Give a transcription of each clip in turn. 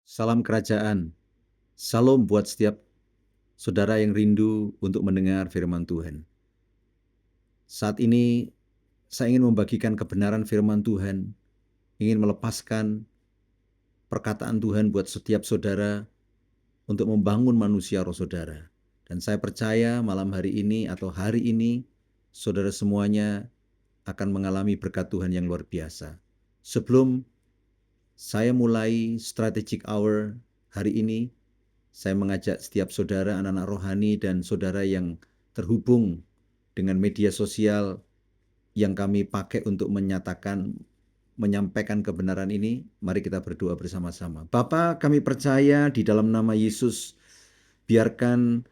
Salam kerajaan, salam buat setiap saudara yang rindu untuk mendengar firman Tuhan. Saat ini saya ingin membagikan kebenaran firman Tuhan, ingin melepaskan perkataan Tuhan buat setiap saudara untuk membangun manusia roh saudara. Dan saya percaya malam hari ini atau hari ini saudara semuanya akan mengalami berkat Tuhan yang luar biasa. Sebelum saya mulai strategic hour hari ini, saya mengajak setiap saudara, anak-anak rohani, dan saudara yang terhubung dengan media sosial yang kami pakai untuk menyampaikan kebenaran ini. Mari kita berdoa bersama-sama. Bapa, kami percaya di dalam nama Yesus, biarkan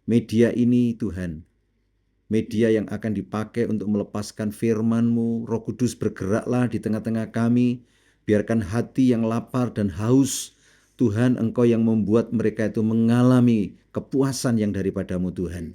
media ini Tuhan, media yang akan dipakai untuk melepaskan firman-Mu. Roh Kudus, bergeraklah di tengah-tengah kami. Biarkan hati yang lapar dan haus, Tuhan, Engkau yang membuat mereka itu mengalami kepuasan yang daripada-Mu, Tuhan.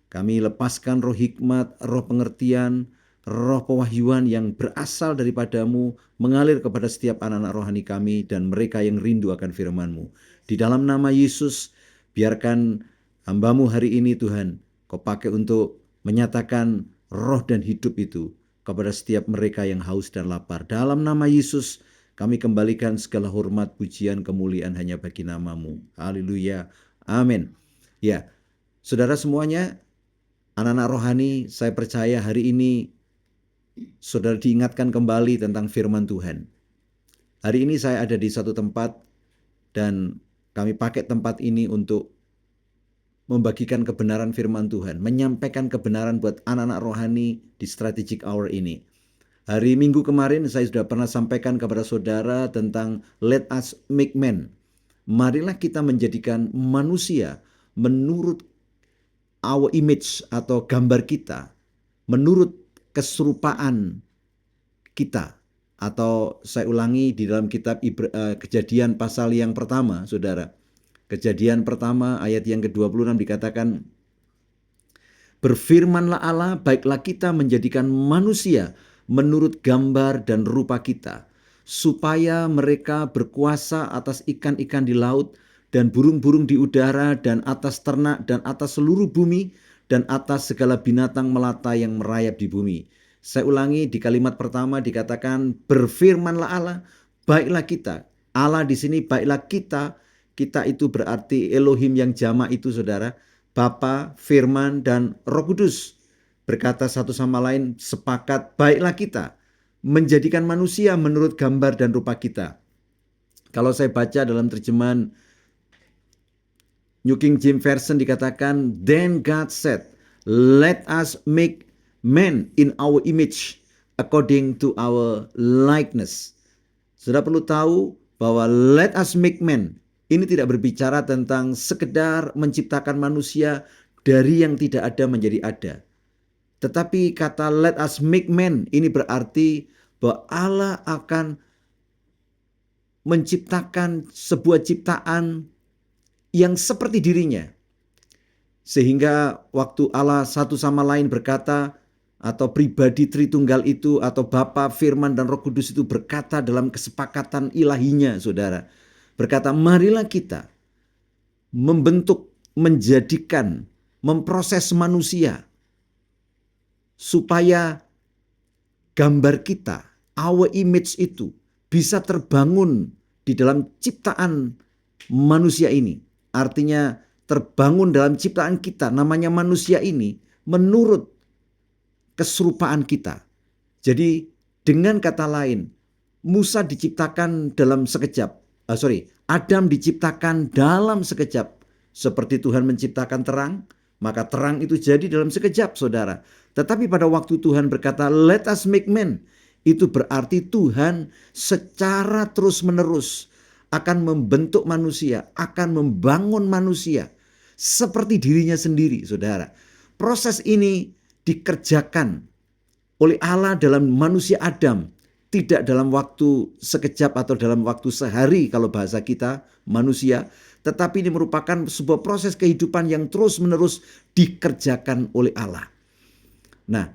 Kami lepaskan roh hikmat, roh pengertian, roh pewahyuan yang berasal daripada-Mu, mengalir kepada setiap anak-anak rohani kami dan mereka yang rindu akan firman-Mu. Di dalam nama Yesus, biarkan hamba-Mu hari ini, Tuhan, Kau pakai untuk menyatakan roh dan hidup itu kepada setiap mereka yang haus dan lapar. Dalam nama Yesus, kami kembalikan segala hormat, pujian, kemuliaan hanya bagi nama-Mu. Haleluya. Amin. Ya, saudara semuanya, anak-anak rohani, saya percaya hari ini saudara diingatkan kembali tentang firman Tuhan. Hari ini saya ada di satu tempat dan kami pakai tempat ini untuk membagikan kebenaran firman Tuhan, menyampaikan kebenaran buat anak-anak rohani di strategic hour ini. Hari Minggu kemarin saya sudah pernah sampaikan kepada saudara tentang let us make men. Marilah kita menjadikan manusia menurut our image atau gambar kita, menurut keserupaan kita. Atau saya ulangi di dalam kitab Kejadian pasal yang pertama, saudara. Kejadian pertama ayat yang ke-26 dikatakan, berfirmanlah Allah, baiklah kita menjadikan manusia menurut gambar dan rupa kita, supaya mereka berkuasa atas ikan-ikan di laut dan burung-burung di udara dan atas ternak dan atas seluruh bumi dan atas segala binatang melata yang merayap di bumi. Saya ulangi, di kalimat pertama dikatakan berfirmanlah Allah, baiklah kita. Allah di sini baiklah kita. Kita itu berarti Elohim yang jamak itu, saudara. Bapa, Firman, dan Roh Kudus berkata satu sama lain, sepakat baiklah kita menjadikan manusia menurut gambar dan rupa kita. Kalau saya baca dalam terjemahan New King James Version dikatakan, then God said, let us make man in our image according to our likeness. Sudah perlu tahu bahwa let us make man ini tidak berbicara tentang sekedar menciptakan manusia dari yang tidak ada menjadi ada. Tetapi kata let us make man ini berarti bahwa Allah akan menciptakan sebuah ciptaan yang seperti dirinya. Sehingga waktu Allah satu sama lain berkata, atau pribadi Tritunggal itu, atau Bapa, Firman, dan Roh Kudus itu berkata dalam kesepakatan ilahinya, saudara. Berkata, marilah kita membentuk, menjadikan, memproses manusia supaya gambar kita, our image itu bisa terbangun di dalam ciptaan manusia ini. Artinya terbangun dalam ciptaan kita, namanya manusia ini, menurut keserupaan kita. Jadi dengan kata lain, Musa diciptakan dalam sekejap. Adam diciptakan dalam sekejap. Seperti Tuhan menciptakan terang, maka terang itu jadi dalam sekejap, saudara. Tetapi pada waktu Tuhan berkata, let us make man, itu berarti Tuhan secara terus-menerus akan membentuk manusia, akan membangun manusia seperti dirinya sendiri, saudara. Proses ini dikerjakan oleh Allah dalam manusia Adam, tidak dalam waktu sekejap atau dalam waktu sehari kalau bahasa kita manusia, tetapi ini merupakan sebuah proses kehidupan yang terus-menerus dikerjakan oleh Allah. Nah,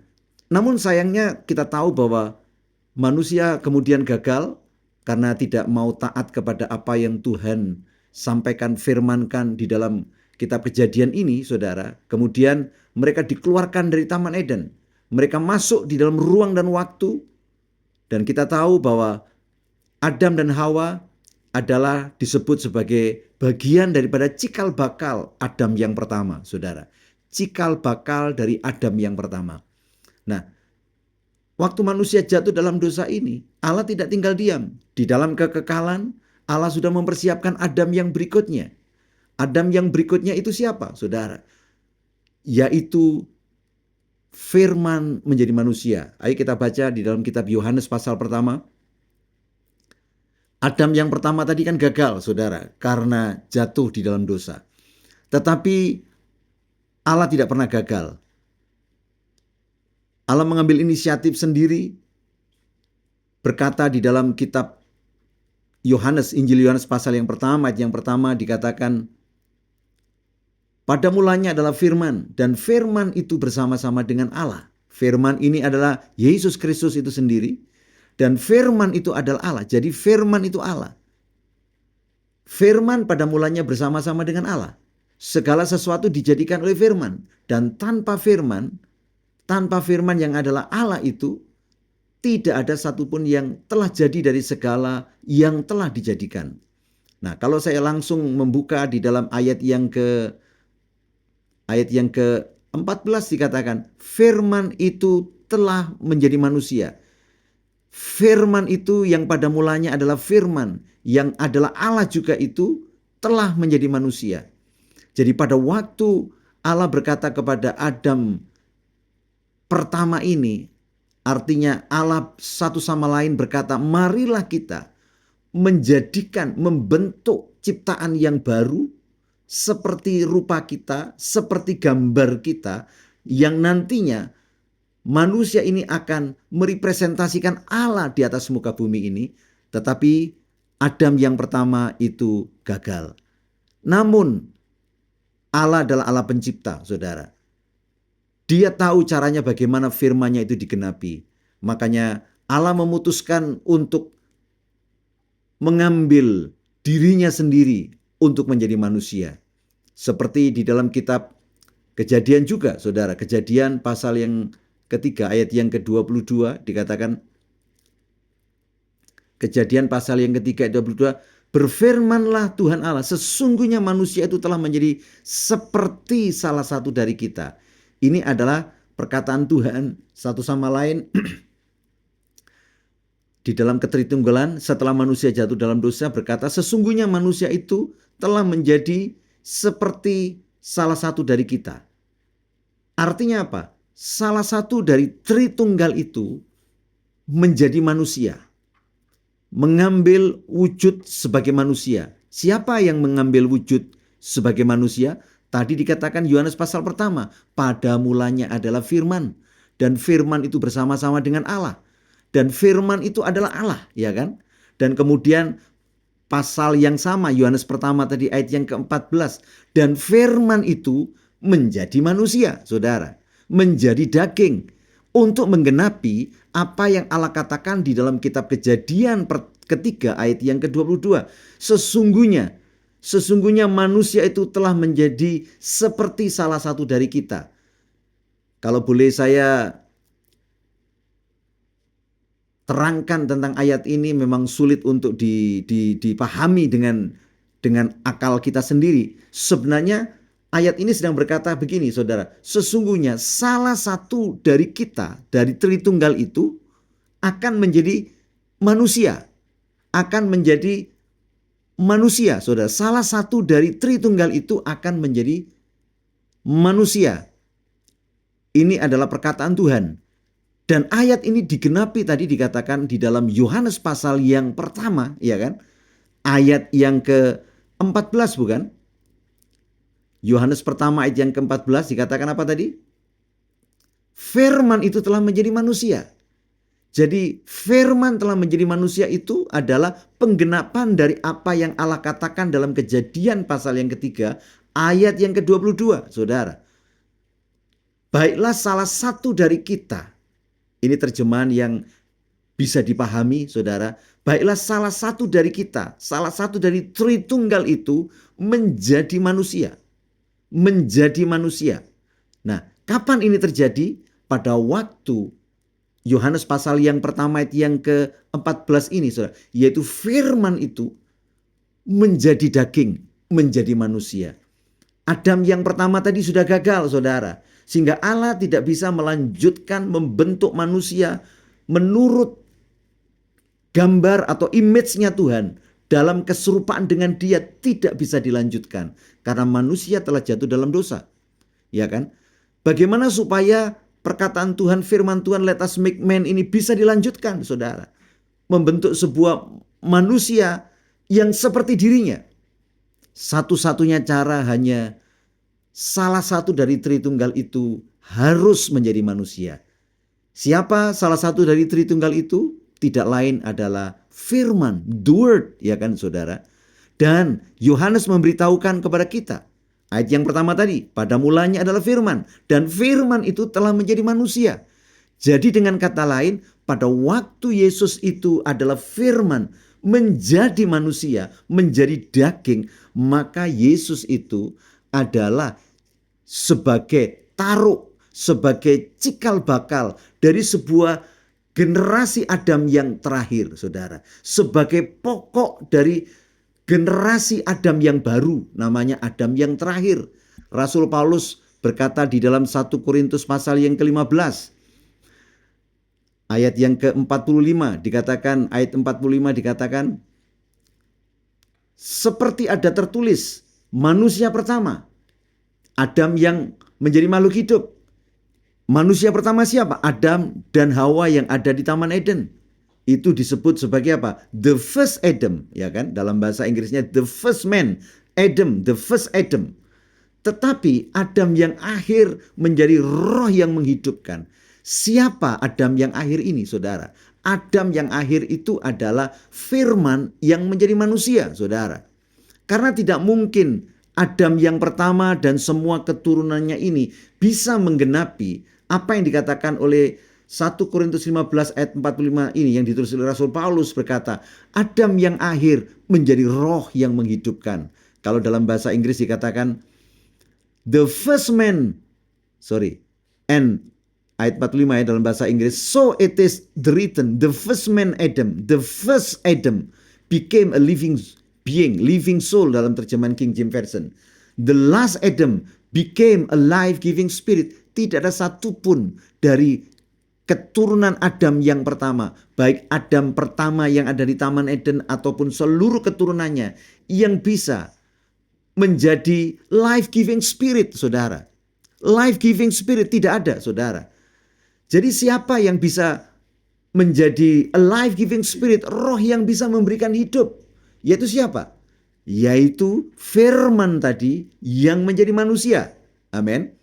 namun sayangnya kita tahu bahwa manusia kemudian gagal, karena tidak mau taat kepada apa yang Tuhan sampaikan, firmankan di dalam kitab Kejadian ini, saudara. Kemudian mereka dikeluarkan dari Taman Eden. Mereka masuk di dalam ruang dan waktu. Dan kita tahu bahwa Adam dan Hawa adalah disebut sebagai bagian daripada cikal bakal Adam yang pertama, saudara. Cikal bakal dari Adam yang pertama. Nah, waktu manusia jatuh dalam dosa ini, Allah tidak tinggal diam. Di dalam kekekalan, Allah sudah mempersiapkan Adam yang berikutnya. Adam yang berikutnya itu siapa, saudara? Yaitu Firman menjadi manusia. Ayo kita baca di dalam kitab Yohanes pasal pertama. Adam yang pertama tadi kan gagal, saudara, karena jatuh di dalam dosa. Tetapi Allah tidak pernah gagal. Allah mengambil inisiatif sendiri, berkata di dalam kitab Yohanes, Injil Yohanes pasal yang pertama, ayat yang pertama dikatakan, pada mulanya adalah firman, dan firman itu bersama-sama dengan Allah. Firman ini adalah Yesus Kristus itu sendiri, dan firman itu adalah Allah. Jadi firman itu Allah. Firman pada mulanya bersama-sama dengan Allah. Segala sesuatu dijadikan oleh firman, dan tanpa firman yang adalah Allah itu, tidak ada satupun yang telah jadi dari segala yang telah dijadikan. Nah, kalau saya langsung membuka di dalam ayat yang ke-14 dikatakan, firman itu telah menjadi manusia. Firman itu yang pada mulanya adalah firman, yang adalah Allah juga itu telah menjadi manusia. Jadi pada waktu Allah berkata kepada Adam pertama ini, artinya Allah satu sama lain berkata, marilah kita membentuk ciptaan yang baru, seperti rupa kita, seperti gambar kita, yang nantinya manusia ini akan merepresentasikan Allah di atas muka bumi ini. Tetapi Adam yang pertama itu gagal. Namun Allah adalah Allah pencipta, saudara. Dia tahu caranya bagaimana firman-Nya itu digenapi. Makanya Allah memutuskan untuk mengambil dirinya sendiri untuk menjadi manusia. Seperti di dalam kitab Kejadian juga, saudara. Kejadian pasal yang ketiga, ayat yang ke-22 dikatakan, Kejadian pasal yang ketiga, ayat 22, berfirmanlah Tuhan Allah, sesungguhnya manusia itu telah menjadi seperti salah satu dari kita. Ini adalah perkataan Tuhan satu sama lain di dalam ketritunggalan. Setelah manusia jatuh dalam dosa, berkata sesungguhnya manusia itu telah menjadi seperti salah satu dari kita. Artinya apa? Salah satu dari Tritunggal itu menjadi manusia, mengambil wujud sebagai manusia. Siapa yang mengambil wujud sebagai manusia? Tadi dikatakan Yohanes pasal pertama, pada mulanya adalah firman, dan firman itu bersama-sama dengan Allah, dan firman itu adalah Allah, ya kan? Dan kemudian pasal yang sama, Yohanes pertama tadi ayat yang ke-14, dan firman itu menjadi manusia, saudara, menjadi daging, untuk menggenapi apa yang Allah katakan di dalam kitab Kejadian ketiga ayat yang ke-22. Sesungguhnya manusia itu telah menjadi seperti salah satu dari kita. Kalau boleh saya terangkan tentang ayat ini, memang sulit untuk dipahami dengan akal kita sendiri. Sebenarnya ayat ini sedang berkata begini, saudara. Sesungguhnya salah satu dari kita, dari Tritunggal itu, akan menjadi manusia. Akan menjadi manusia, saudara. Salah satu dari Tritunggal itu akan menjadi manusia. Ini adalah perkataan Tuhan. Dan ayat ini digenapi tadi dikatakan di dalam Yohanes pasal yang pertama, ya kan? Ayat yang ke-14 bukan? Yohanes pertama ayat yang ke-14 dikatakan apa tadi? Firman itu telah menjadi manusia. Jadi firman telah menjadi manusia itu adalah penggenapan dari apa yang Allah katakan dalam Kejadian pasal yang ketiga ayat yang ke-22, saudara. Baiklah salah satu dari kita. Ini terjemahan yang bisa dipahami, saudara, baiklah salah satu dari kita, salah satu dari Tritunggal itu menjadi manusia. Menjadi manusia. Nah, kapan ini terjadi? Pada waktu Yohanes pasal yang pertama ayat yang ke-14 ini, saudara, yaitu firman itu menjadi daging, menjadi manusia. Adam yang pertama tadi sudah gagal, saudara. Sehingga Allah tidak bisa melanjutkan membentuk manusia menurut gambar atau image-nya Tuhan. Dalam keserupaan dengan dia tidak bisa dilanjutkan. Karena manusia telah jatuh dalam dosa. Ya kan? Bagaimana supaya perkataan Tuhan, firman Tuhan, let us make man ini bisa dilanjutkan, saudara. Membentuk sebuah manusia yang seperti dirinya. Satu-satunya cara hanya salah satu dari Tritunggal itu harus menjadi manusia. Siapa salah satu dari Tritunggal itu? Tidak lain adalah firman, the word, ya kan saudara. Dan Yohanes memberitahukan kepada kita, ayat yang pertama tadi, pada mulanya adalah firman, dan firman itu telah menjadi manusia. Jadi dengan kata lain, pada waktu Yesus itu adalah firman, menjadi manusia, menjadi daging, maka Yesus itu adalah sebagai taruh, sebagai cikal bakal dari sebuah generasi Adam yang terakhir, saudara. Sebagai pokok dari generasi Adam yang baru, namanya Adam yang terakhir. Rasul Paulus berkata di dalam 1 Korintus pasal yang ke-15, ayat yang ke-45 dikatakan, ayat 45 dikatakan, seperti ada tertulis, manusia pertama, Adam yang menjadi makhluk hidup. Manusia pertama siapa? Adam dan Hawa yang ada di Taman Eden. Itu disebut sebagai apa? The first Adam, ya kan? Dalam bahasa Inggrisnya the first man, Adam, the first Adam. Tetapi Adam yang akhir menjadi roh yang menghidupkan. Siapa Adam yang akhir ini, saudara? Adam yang akhir itu adalah firman yang menjadi manusia, saudara. Karena tidak mungkin Adam yang pertama dan semua keturunannya ini bisa menggenapi apa yang dikatakan oleh 1 Korintus 15 ayat 45 ini yang ditulis oleh Rasul Paulus berkata, Adam yang akhir menjadi roh yang menghidupkan. Kalau dalam bahasa Inggris dikatakan, the first man, and ayat 45 ya dalam bahasa Inggris, so it is written, the first man Adam, the first Adam became a living being, living soul dalam terjemahan King James Version. The last Adam became a life-giving spirit. Tidak ada satupun dari keturunan Adam yang pertama, baik Adam pertama yang ada di Taman Eden ataupun seluruh keturunannya yang bisa menjadi life-giving spirit, saudara. Life-giving spirit tidak ada, saudara. Jadi siapa yang bisa menjadi a life-giving spirit, roh yang bisa memberikan hidup? Yaitu siapa? Yaitu firman tadi yang menjadi manusia. Amin.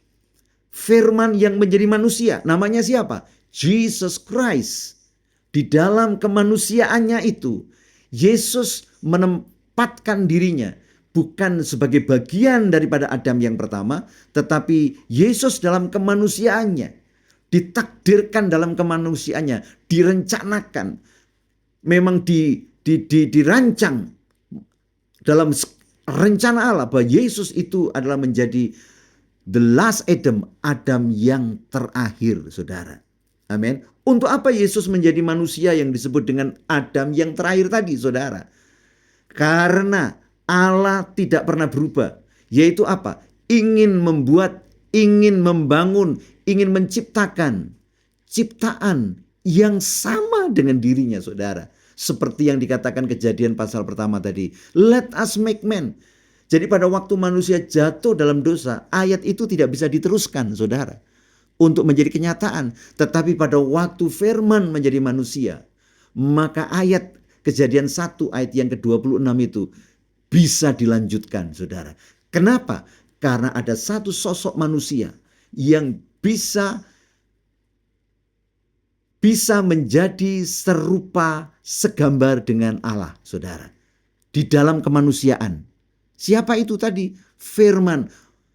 Firman yang menjadi manusia. Namanya siapa? Jesus Christ. Di dalam kemanusiaannya itu, Yesus menempatkan dirinya bukan sebagai bagian daripada Adam yang pertama, tetapi Yesus dalam kemanusiaannya, ditakdirkan dalam kemanusiaannya, direncanakan, memang dirancang dalam rencana Allah bahwa Yesus itu adalah menjadi the last Adam, Adam yang terakhir, saudara. Amin. Untuk apa Yesus menjadi manusia yang disebut dengan Adam yang terakhir tadi, saudara? Karena Allah tidak pernah berubah. Yaitu apa? Ingin membuat, ingin membangun, ingin menciptakan ciptaan yang sama dengan dirinya, saudara. Seperti yang dikatakan Kejadian pasal pertama tadi. Let us make man. Jadi pada waktu manusia jatuh dalam dosa, ayat itu tidak bisa diteruskan, saudara, untuk menjadi kenyataan. Tetapi pada waktu firman menjadi manusia, maka ayat Kejadian 1 ayat yang ke-26 itu bisa dilanjutkan, saudara. Kenapa? Karena ada satu sosok manusia yang bisa menjadi serupa segambar dengan Allah, saudara. Di dalam kemanusiaan. Siapa itu tadi? Firman.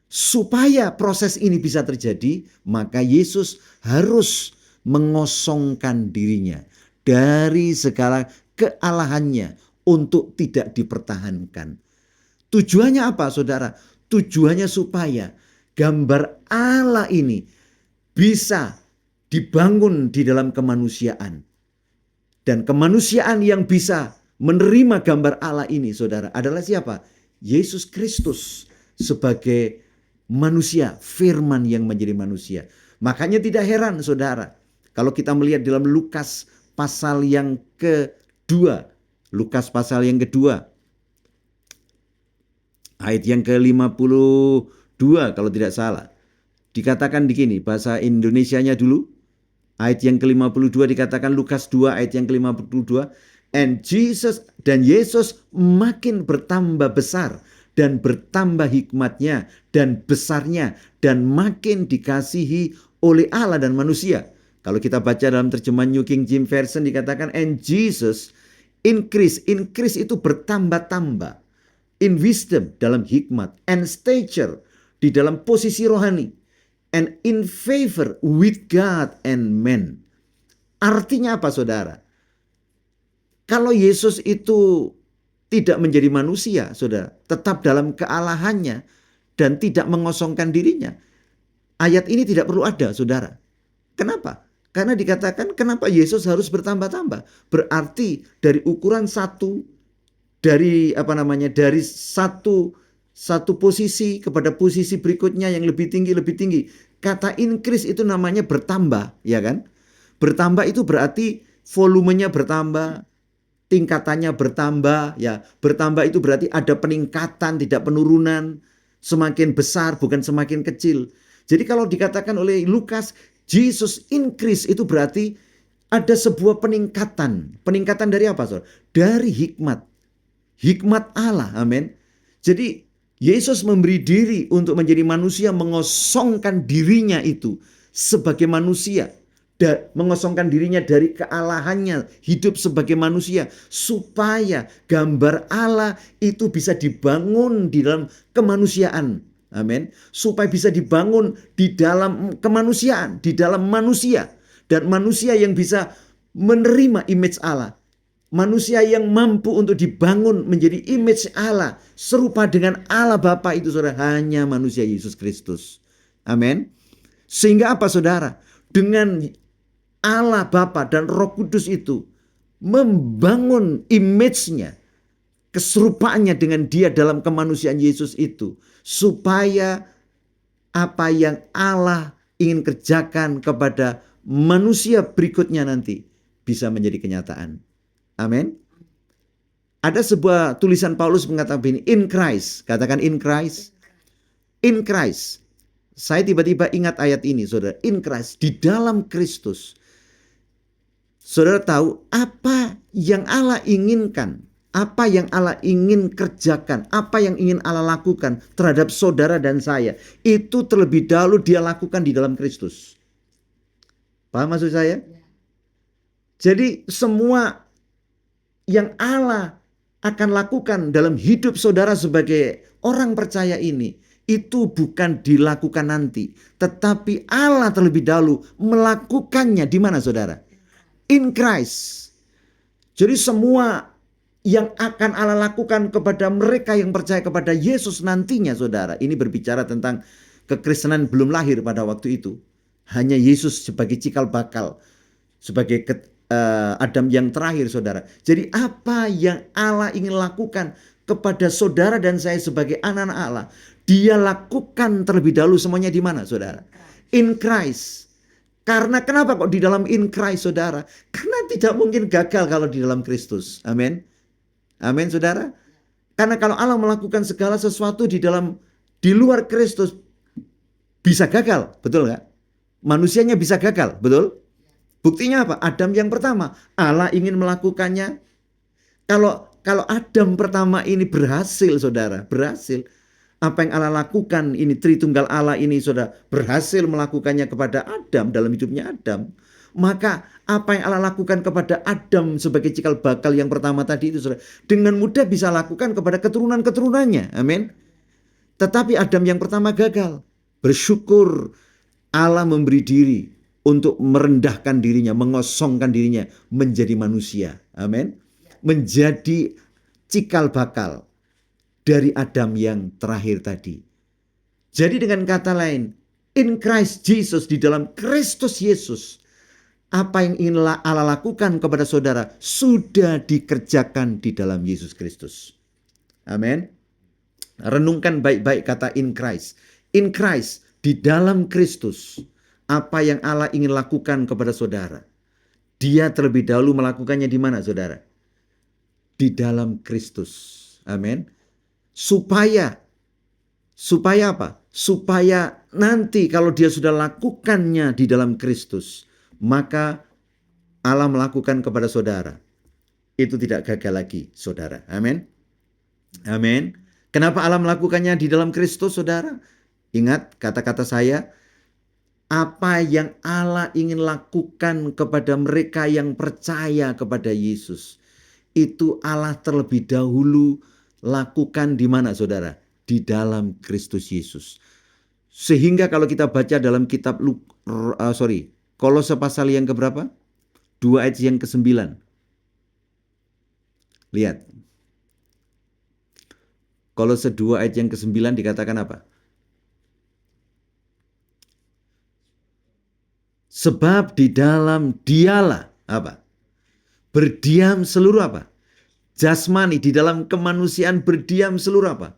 Supaya proses ini bisa terjadi, maka Yesus harus mengosongkan dirinya. dari segala kealahannya untuk tidak dipertahankan. Tujuannya apa, saudara? Tujuannya supaya gambar Allah ini bisa dibangun di dalam kemanusiaan. Dan kemanusiaan yang bisa menerima gambar Allah ini, saudara, adalah siapa? Yesus Kristus sebagai manusia, firman yang menjadi manusia. Makanya tidak heran, saudara, kalau kita melihat dalam Lukas pasal yang kedua, Lukas pasal yang kedua, ayat yang ke-52 kalau tidak salah. Dikatakan begini, bahasa Indonesianya dulu. Ayat yang ke-52 dikatakan Lukas 2 ayat yang ke-52. Dan Yesus makin bertambah besar dan bertambah hikmatnya dan besarnya dan makin dikasihi oleh Allah dan manusia. Kalau kita baca dalam terjemahan New King James Version dikatakan and Jesus increase. Increase itu bertambah-tambah. In wisdom dalam hikmat. And stature di dalam posisi rohani. And in favor with God and men. Artinya apa, saudara? Kalau Yesus itu tidak menjadi manusia, saudara, tetap dalam kealahannya dan tidak mengosongkan dirinya, ayat ini tidak perlu ada, saudara. Kenapa? Karena dikatakan kenapa Yesus harus bertambah-tambah. Berarti dari ukuran satu, dari satu posisi kepada posisi berikutnya yang lebih tinggi. Kata increase itu namanya bertambah, ya kan? Bertambah itu berarti volumenya bertambah, tingkatannya bertambah, ya. Bertambah itu berarti ada peningkatan, tidak penurunan, semakin besar bukan semakin kecil. Jadi kalau dikatakan oleh Lukas, Jesus increase itu berarti ada sebuah peningkatan. Peningkatan dari apa, saudara? Dari hikmat. Hikmat Allah, amin. Jadi Yesus memberi diri untuk menjadi manusia, mengosongkan dirinya itu sebagai manusia. Mengosongkan dirinya dari kealahannya, hidup sebagai manusia. Supaya gambar Allah itu bisa dibangun di dalam kemanusiaan. Amin. Supaya bisa dibangun di dalam kemanusiaan, di dalam manusia. Dan manusia yang bisa menerima image Allah. Manusia yang mampu untuk dibangun menjadi image Allah, serupa dengan Allah Bapa itu, saudara, hanya manusia Yesus Kristus. Amin. Sehingga apa, saudara? Dengan Allah Bapa dan Roh Kudus itu membangun image-nya, keserupaannya dengan dia dalam kemanusiaan Yesus itu, supaya apa yang Allah ingin kerjakan kepada manusia berikutnya nanti bisa menjadi kenyataan. Amin. Ada sebuah tulisan Paulus mengatakan begini, in Christ. Katakan in Christ. In Christ. Saya tiba-tiba ingat ayat ini, saudara. In Christ, di dalam Kristus. Saudara tahu apa yang Allah inginkan, apa yang Allah ingin kerjakan, apa yang ingin Allah lakukan terhadap saudara dan saya. Itu terlebih dahulu dia lakukan di dalam Kristus. Paham maksud saya? Jadi semua yang Allah akan lakukan dalam hidup saudara sebagai orang percaya ini, itu bukan dilakukan nanti, tetapi Allah terlebih dahulu melakukannya di mana, saudara? In Christ. Jadi semua yang akan Allah lakukan kepada mereka yang percaya kepada Yesus nantinya, saudara, ini berbicara tentang kekristenan belum lahir pada waktu itu. Hanya Yesus sebagai cikal bakal, sebagai Adam yang terakhir, saudara. Jadi apa yang Allah ingin lakukan kepada saudara dan saya sebagai anak-anak Allah, dia lakukan terlebih dahulu semuanya di mana, saudara? In Christ. Karena kenapa kok di dalam in Christ, saudara? Karena tidak mungkin gagal kalau di dalam Kristus. Amin. Amin, saudara. Karena kalau Allah melakukan segala sesuatu di luar Kristus, bisa gagal, betul nggak? Manusianya bisa gagal, betul? Buktinya apa? Adam yang pertama, Allah ingin melakukannya. Kalau Adam pertama ini berhasil, saudara, berhasil. Apa yang Allah lakukan ini, Tritunggal Allah ini, saudara, berhasil melakukannya kepada Adam dalam hidupnya Adam. Maka apa yang Allah lakukan kepada Adam sebagai cikal bakal yang pertama tadi itu, saudara, dengan mudah bisa lakukan kepada keturunan-keturunannya. Amin. Tetapi Adam yang pertama gagal. Bersyukur Allah memberi diri untuk merendahkan dirinya, mengosongkan dirinya menjadi manusia. Amin. Menjadi cikal bakal dari Adam yang terakhir tadi. Jadi dengan kata lain, in Christ Jesus, di dalam Kristus Yesus, apa yang ingin Allah lakukan kepada saudara sudah dikerjakan di dalam Yesus Kristus. Amin. Renungkan baik-baik kata in Christ. In Christ, di dalam Kristus, apa yang Allah ingin lakukan kepada saudara. Dia terlebih dahulu melakukannya di mana, saudara? Di dalam Kristus. Amin. Supaya apa? Supaya nanti kalau dia sudah lakukannya di dalam Kristus, maka Allah melakukan kepada saudara. Itu tidak gagal lagi, saudara. Amin. Amin. Kenapa Allah melakukannya di dalam Kristus, saudara? Ingat kata-kata saya, apa yang Allah ingin lakukan kepada mereka yang percaya kepada Yesus, itu Allah terlebih dahulu lakukan di mana, saudara? Di dalam Kristus Yesus. Sehingga kalau kita baca dalam kitab Kolose pasal yang keberapa? 2 ayat yang ke-9. Lihat. Kolose 2 ayat yang ke-9 dikatakan apa? Sebab di dalam dialah apa? Berdiam seluruh apa? Jasmani, di dalam kemanusiaan berdiam seluruh apa?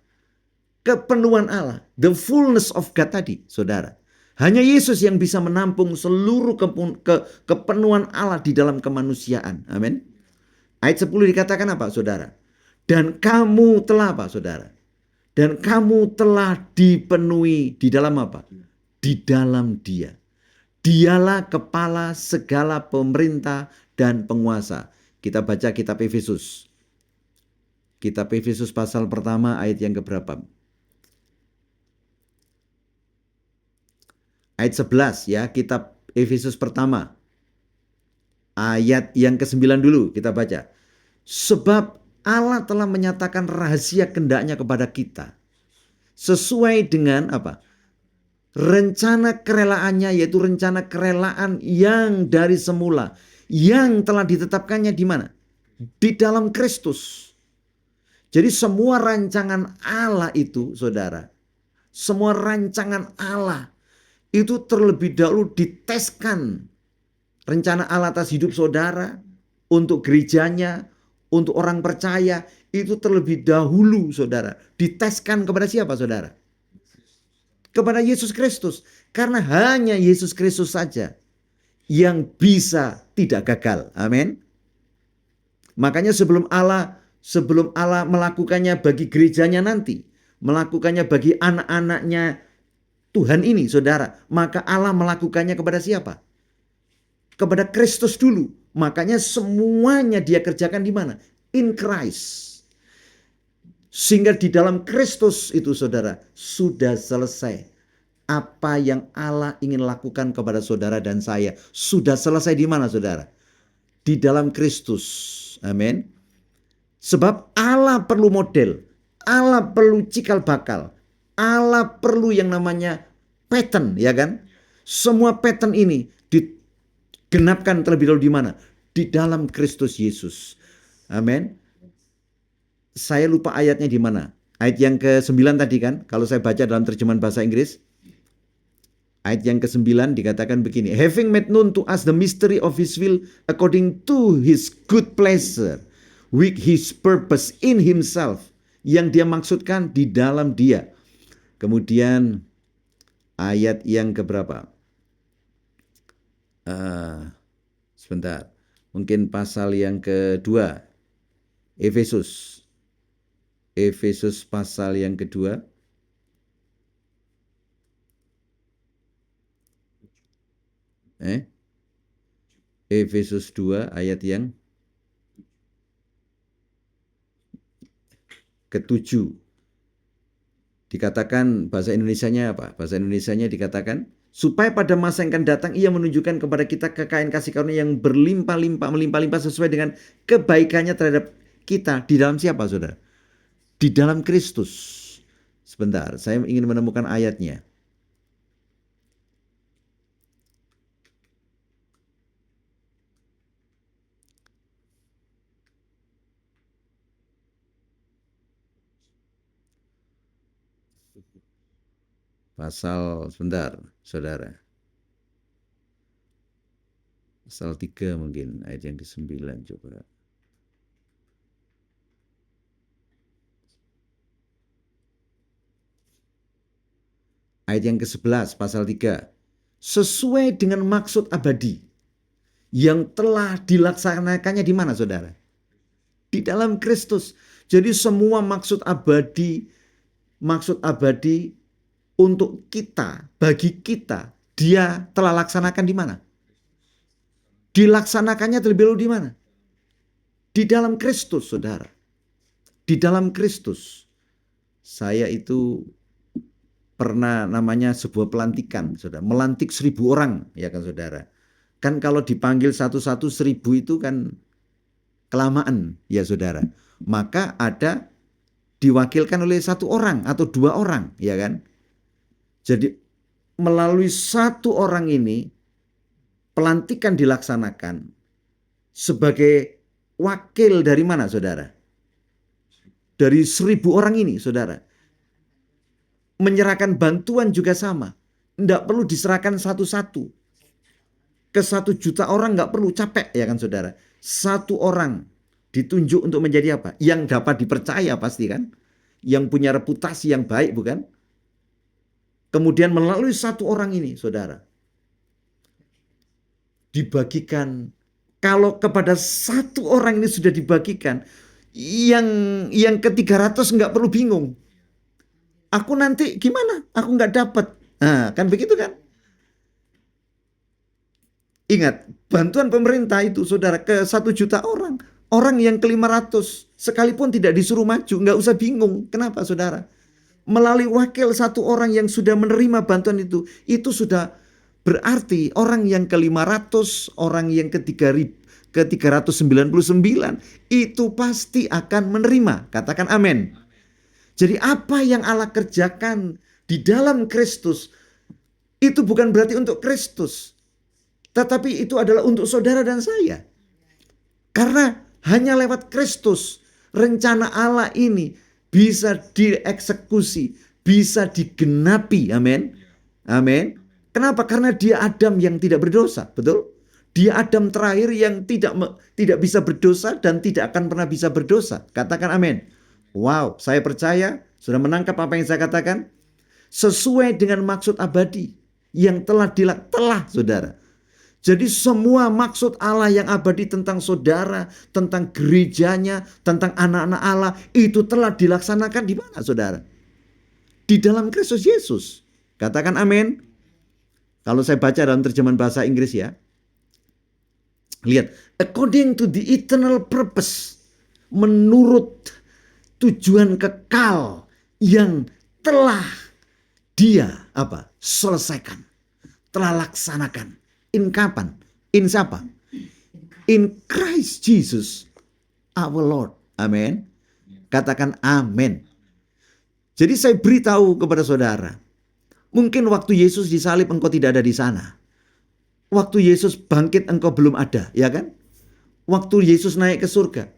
Kepenuhan Allah. The fullness of God tadi, saudara. Hanya Yesus yang bisa menampung seluruh kepenuhan Allah di dalam kemanusiaan. Amin. Ayat 10 dikatakan apa, saudara? Dan kamu telah apa, saudara? Dan kamu telah dipenuhi di dalam apa? Di dalam Dia. Dialah kepala segala pemerintah dan penguasa. Kita baca kitab Efesus. Kitab Efesus pasal pertama ayat yang keberapa? Ayat 11 ya, kitab Efesus pertama. Ayat yang ke-9 dulu kita baca. Sebab Allah telah menyatakan rahasia kehendaknya kepada kita. Sesuai dengan apa? Rencana kerelaannya, yaitu rencana kerelaan yang dari semula. Yang telah ditetapkannya di mana? Di dalam Kristus. Jadi semua rancangan Allah itu, saudara. Semua rancangan Allah itu terlebih dahulu diteskan. Rencana Allah atas hidup saudara, untuk gerejanya, untuk orang percaya, itu terlebih dahulu, saudara, diteskan kepada siapa, saudara? Kepada Yesus Kristus. Karena hanya Yesus Kristus saja yang bisa tidak gagal. Amin. Makanya sebelum Allah melakukannya bagi gerejanya nanti, melakukannya bagi anak-anaknya Tuhan ini, saudara, maka Allah melakukannya kepada siapa? Kepada Kristus dulu. Makanya semuanya dia kerjakan di mana? In Christ. Sehingga di dalam Kristus itu, saudara, sudah selesai. Apa yang Allah ingin lakukan kepada saudara dan saya sudah selesai di mana, saudara? Di dalam Kristus. Amin. Sebab Allah perlu model. Allah perlu cikal bakal. Allah perlu yang namanya pattern, ya kan? Semua pattern ini digenapkan terlebih dahulu di mana? Di dalam Kristus Yesus. Amin. Saya lupa ayatnya di mana. Ayat yang ke-9 tadi kan, kalau saya baca dalam terjemahan bahasa Inggris. Ayat yang ke-9 dikatakan begini. Having made known to us the mystery of His will according to His good pleasure, with His purpose in Himself. Yang dia maksudkan di dalam Dia. Kemudian ayat yang keberapa? Sebentar. Mungkin pasal yang kedua. Efesus pasal yang kedua. Efesus 2 ayat yang ke-7. Dikatakan bahasa Indonesianya apa? Bahasa Indonesianya dikatakan, supaya pada masa yang akan datang ia menunjukkan kepada kita kekayaan kasih karunia yang melimpah-limpah sesuai dengan kebaikannya terhadap kita. Di dalam siapa, saudara? Di dalam Kristus. Sebentar, saya ingin menemukan ayatnya. Pasal, sebentar, saudara. Pasal 3 mungkin, ayat yang ke-9 coba. Ayat yang ke-11, pasal 3. Sesuai dengan maksud abadi yang telah dilaksanakannya di mana, saudara? Di dalam Kristus. Jadi semua maksud abadi untuk kita, bagi kita, dia telah laksanakan di mana? Dilaksanakannya terlebih dahulu di mana? Di dalam Kristus, saudara. Di dalam Kristus. Saya itu pernah namanya sebuah pelantikan, saudara. Melantik 1.000 orang, ya kan, saudara. Kan kalau dipanggil satu-satu 1.000 itu kan kelamaan, ya saudara. Maka ada diwakilkan oleh 1 orang atau 2 orang, ya kan. Jadi melalui 1 orang ini pelantikan dilaksanakan sebagai wakil dari mana, saudara? Dari 1.000 orang ini, saudara. Menyerahkan bantuan juga sama. Tidak perlu diserahkan satu-satu. Ke 1 juta orang nggak perlu, capek ya kan, saudara. 1 orang ditunjuk untuk menjadi apa? Yang dapat dipercaya pasti kan? Yang punya reputasi yang baik, bukan? Kemudian melalui 1 orang ini, saudara, dibagikan. Kalau kepada 1 orang ini sudah dibagikan, yang ke-300 nggak perlu bingung. Aku nanti gimana? Aku nggak dapat. Nah, kan begitu kan? Ingat, bantuan pemerintah itu, saudara, ke 1 juta orang. Orang yang ke-500 sekalipun tidak disuruh maju, nggak usah bingung. Kenapa, saudara? Melalui wakil 1 orang yang sudah menerima bantuan itu sudah berarti orang yang ke-500, orang yang ke-399 itu pasti akan menerima. Katakan amin. Jadi apa yang Allah kerjakan di dalam Kristus itu bukan berarti untuk Kristus, tetapi itu adalah untuk saudara dan saya. Karena hanya lewat Kristus rencana Allah ini bisa dieksekusi, bisa digenapi. Amin. Amin. Kenapa? Karena dia Adam yang tidak berdosa, betul? Dia Adam terakhir yang tidak bisa berdosa dan tidak akan pernah bisa berdosa. Katakan amin. Wow, saya percaya sudah menangkap apa yang saya katakan. Sesuai dengan maksud abadi yang telah saudara. Jadi semua maksud Allah yang abadi tentang saudara, tentang gerejanya, tentang anak-anak Allah, itu telah dilaksanakan di mana, saudara? Di dalam Kristus Yesus. Katakan amin. Kalau saya baca dalam terjemahan bahasa Inggris ya. Lihat, according to the eternal purpose, menurut tujuan kekal yang telah dia selesaikan, telah laksanakan. In kapan? In siapa? In Christ Jesus our Lord. Amin. Katakan amin. Jadi saya beritahu kepada saudara, mungkin waktu Yesus disalib engkau tidak ada di sana. Waktu Yesus bangkit engkau belum ada, ya kan? Waktu Yesus naik ke surga,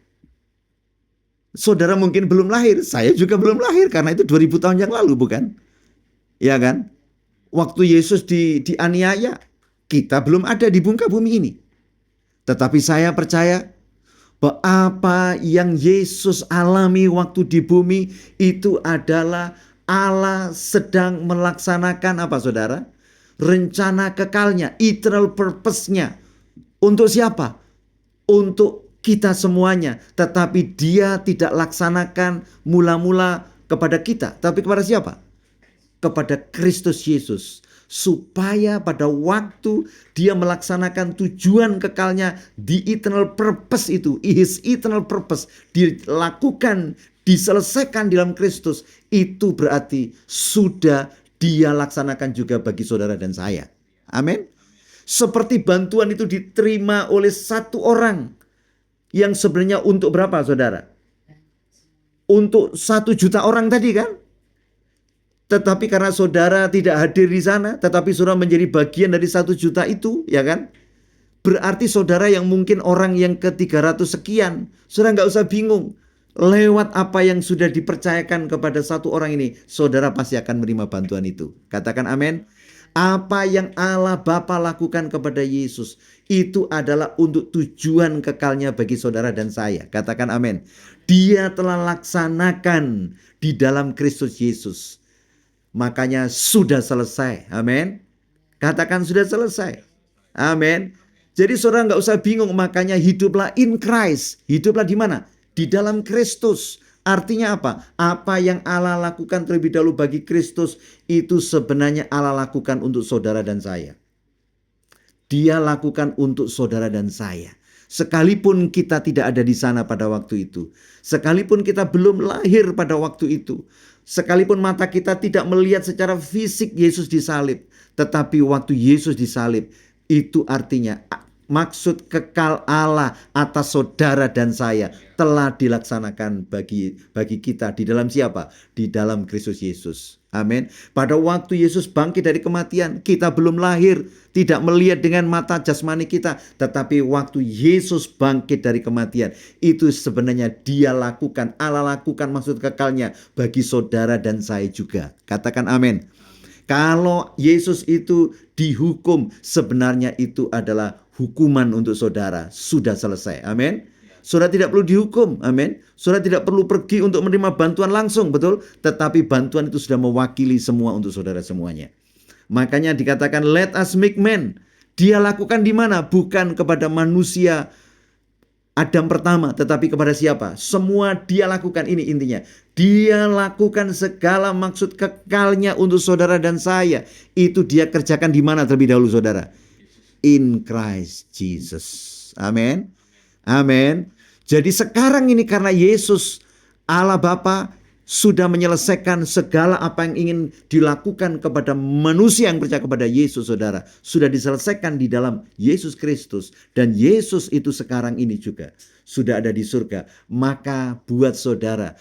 saudara mungkin belum lahir, saya juga belum lahir karena itu 2000 tahun yang lalu, bukan? Ya kan? Waktu Yesus dianiaya, kita belum ada di muka bumi ini. Tetapi saya percaya bahwa apa yang Yesus alami waktu di bumi itu adalah Allah sedang melaksanakan apa, saudara? Rencana kekalnya, eternal purpose-nya. Untuk siapa? Untuk kita semuanya, tetapi dia tidak laksanakan mula-mula kepada kita, tapi kepada siapa? Kepada Kristus Yesus, supaya pada waktu dia melaksanakan tujuan kekalnya, the eternal purpose itu, his eternal purpose, dilakukan, diselesaikan dalam Kristus, itu berarti sudah dia laksanakan juga bagi saudara dan saya. Amin. Seperti bantuan itu diterima oleh 1 orang, yang sebenarnya untuk berapa, saudara? Untuk 1 juta orang tadi kan? Tetapi karena saudara tidak hadir di sana, tetapi saudara menjadi bagian dari 1 juta itu, ya kan? Berarti saudara yang mungkin orang yang ke-300 sekian, saudara nggak usah bingung. Lewat apa yang sudah dipercayakan kepada satu orang ini, saudara pasti akan menerima bantuan itu. Katakan amin. Apa yang Allah Bapa lakukan kepada Yesus, itu adalah untuk tujuan kekalnya bagi saudara dan saya. Katakan amin. Dia telah laksanakan di dalam Kristus Yesus. Makanya sudah selesai. Amin. Katakan sudah selesai. Amin. Jadi saudara nggak usah bingung, makanya hiduplah in Christ. Hiduplah di mana? Di dalam Kristus. Artinya apa? Apa yang Allah lakukan terlebih dahulu bagi Kristus, itu sebenarnya Allah lakukan untuk saudara dan saya. Dia lakukan untuk saudara dan saya. Sekalipun kita tidak ada di sana pada waktu itu. Sekalipun kita belum lahir pada waktu itu. Sekalipun mata kita tidak melihat secara fisik Yesus disalib. Tetapi waktu Yesus disalib, itu artinya maksud kekal Allah atas saudara dan saya telah dilaksanakan bagi kita di dalam siapa? Di dalam Kristus Yesus. Amin. Pada waktu Yesus bangkit dari kematian, kita belum lahir, tidak melihat dengan mata jasmani kita, tetapi waktu Yesus bangkit dari kematian, itu sebenarnya Dia lakukan, Allah lakukan maksud kekalnya bagi saudara dan saya juga. Katakan amin. Kalau Yesus itu dihukum, sebenarnya itu adalah hukuman untuk saudara. Sudah selesai. Amin. Saudara tidak perlu dihukum. Amin. Saudara tidak perlu pergi untuk menerima bantuan langsung. Betul. Tetapi bantuan itu sudah mewakili semua untuk saudara semuanya. Makanya dikatakan let us make man. Dia lakukan di mana? Bukan kepada manusia Adam pertama, tetapi kepada siapa? Semua Dia lakukan, ini intinya. Dia lakukan segala maksud kekalnya untuk saudara dan saya. Itu Dia kerjakan di mana terlebih dahulu saudara? In Christ Jesus. Amin. Amin. Jadi sekarang ini karena Yesus, Allah Bapa sudah menyelesaikan segala apa yang ingin dilakukan kepada manusia yang percaya kepada Yesus, saudara. Sudah diselesaikan di dalam Yesus Kristus. Dan Yesus itu sekarang ini juga sudah ada di surga. Maka buat saudara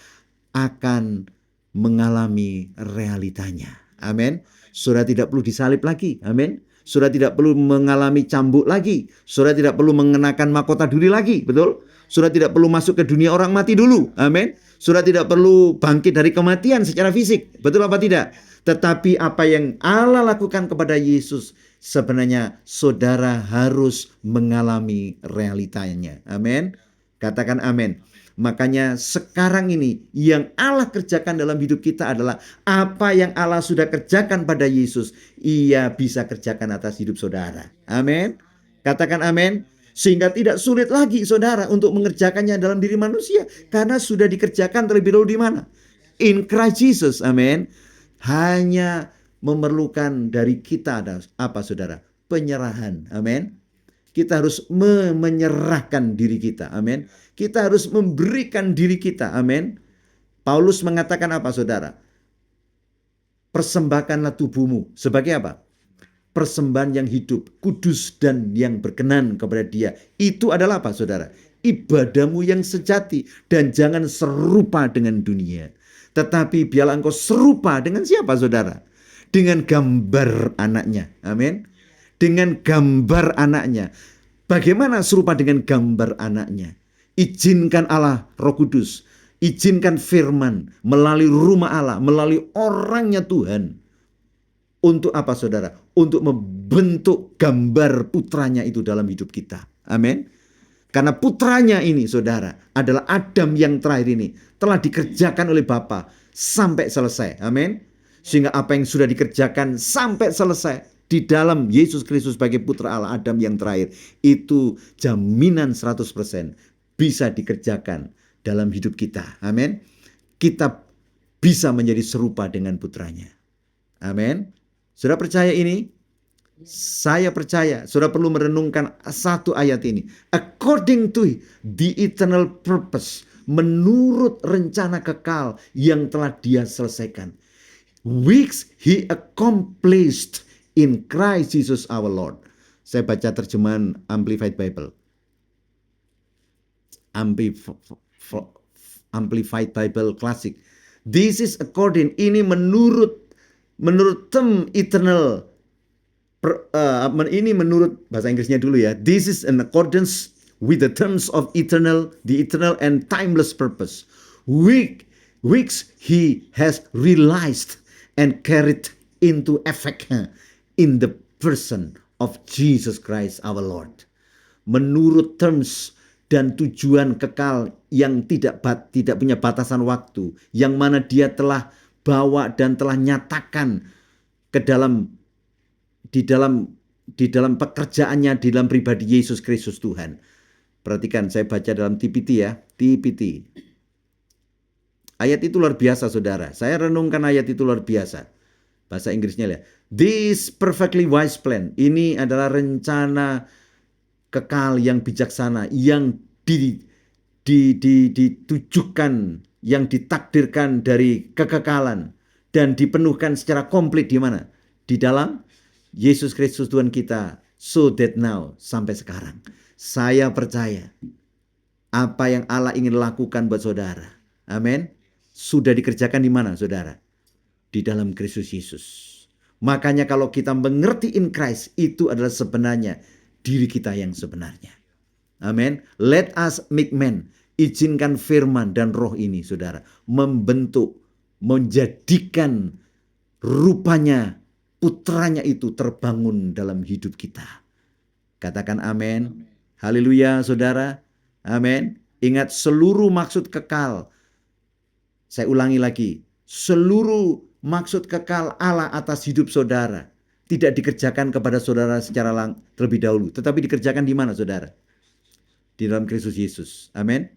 akan mengalami realitanya. Amin. Saudara tidak perlu disalib lagi. Amin. Saudara tidak perlu mengalami cambuk lagi. Saudara tidak perlu mengenakan mahkota duri lagi. Betul? Saudara tidak perlu masuk ke dunia orang mati dulu. Amin. Saudara tidak perlu bangkit dari kematian secara fisik. Betul apa tidak? Tetapi apa yang Allah lakukan kepada Yesus, sebenarnya saudara harus mengalami realitanya. Amin. Katakan amin. Makanya sekarang ini yang Allah kerjakan dalam hidup kita adalah apa yang Allah sudah kerjakan pada Yesus, Ia bisa kerjakan atas hidup saudara. Amin. Katakan amin. Sehingga tidak sulit lagi saudara untuk mengerjakannya dalam diri manusia. Karena sudah dikerjakan terlebih dahulu di mana? In Christ Jesus. Amin. Hanya memerlukan dari kita ada apa saudara? Penyerahan. Amin. Kita harus menyerahkan diri kita. Amin. Kita harus memberikan diri kita. Amin. Paulus mengatakan apa saudara? Persembahkanlah tubuhmu. Sebagai apa? Persembahan yang hidup, kudus dan yang berkenan kepada Dia. Itu adalah apa saudara? Ibadahmu yang sejati. Dan jangan serupa dengan dunia. Tetapi biarlah engkau serupa dengan siapa saudara? Dengan gambar anaknya. Amin. Dengan gambar anaknya. Bagaimana serupa dengan gambar anaknya? Izinkan Allah Roh Kudus, izinkan firman melalui rumah Allah, melalui orangnya Tuhan. Untuk apa saudara? Untuk membentuk gambar putranya itu dalam hidup kita. Amin. Karena putranya ini saudara adalah Adam yang terakhir ini telah dikerjakan oleh Bapa sampai selesai. Amin. Sehingga apa yang sudah dikerjakan sampai selesai di dalam Yesus Kristus sebagai putra Allah Adam yang terakhir, itu jaminan 100% bisa dikerjakan dalam hidup kita. Amin. Kita bisa menjadi serupa dengan putranya. Amin. Saudara percaya ini? Saya percaya. Saudara perlu merenungkan satu ayat ini. According to the eternal purpose. Menurut rencana kekal yang telah Dia selesaikan. Which He accomplished in Christ Jesus our Lord. Saya baca terjemahan Amplified Bible. Amplified Bible Classic. This is according, ini menurut term eternal, ini menurut bahasa Inggrisnya dulu ya. This is in accordance with the terms of the eternal and timeless purpose, which he has realized and carried into effect in the person of Jesus Christ our Lord. Menurut terms dan tujuan kekal yang tidak punya batasan waktu, yang mana dia telah bawa dan telah nyatakan ke di dalam pekerjaannya, di dalam pribadi Yesus Kristus Tuhan. Perhatikan, saya baca dalam TPT ya, TPT. Ayat itu luar biasa, saudara. Saya renungkan ayat itu luar biasa. Bahasa Inggrisnya lihat. This perfectly wise plan. Ini adalah rencana kekal yang bijaksana, yang ditujukan, yang ditakdirkan dari kekekalan dan dipenuhkan secara komplit di mana? Di dalam Yesus Kristus Tuhan kita. So that now, sampai sekarang, saya percaya apa yang Allah ingin lakukan buat saudara, amin, sudah dikerjakan di mana, saudara? Di dalam Kristus Yesus. Makanya kalau kita mengerti in Christ, itu adalah sebenarnya diri kita yang sebenarnya. Amin. Let us make man. Izinkan firman dan roh ini, saudara, membentuk, menjadikan rupanya, putranya itu terbangun dalam hidup kita. Katakan amin. Haleluya, saudara. Amin. Ingat, seluruh maksud kekal. Saya ulangi lagi. Seluruh maksud kekal Allah atas hidup saudara tidak dikerjakan kepada saudara secara terlebih dahulu, tetapi dikerjakan di mana, saudara? Di dalam Kristus Yesus. Amin.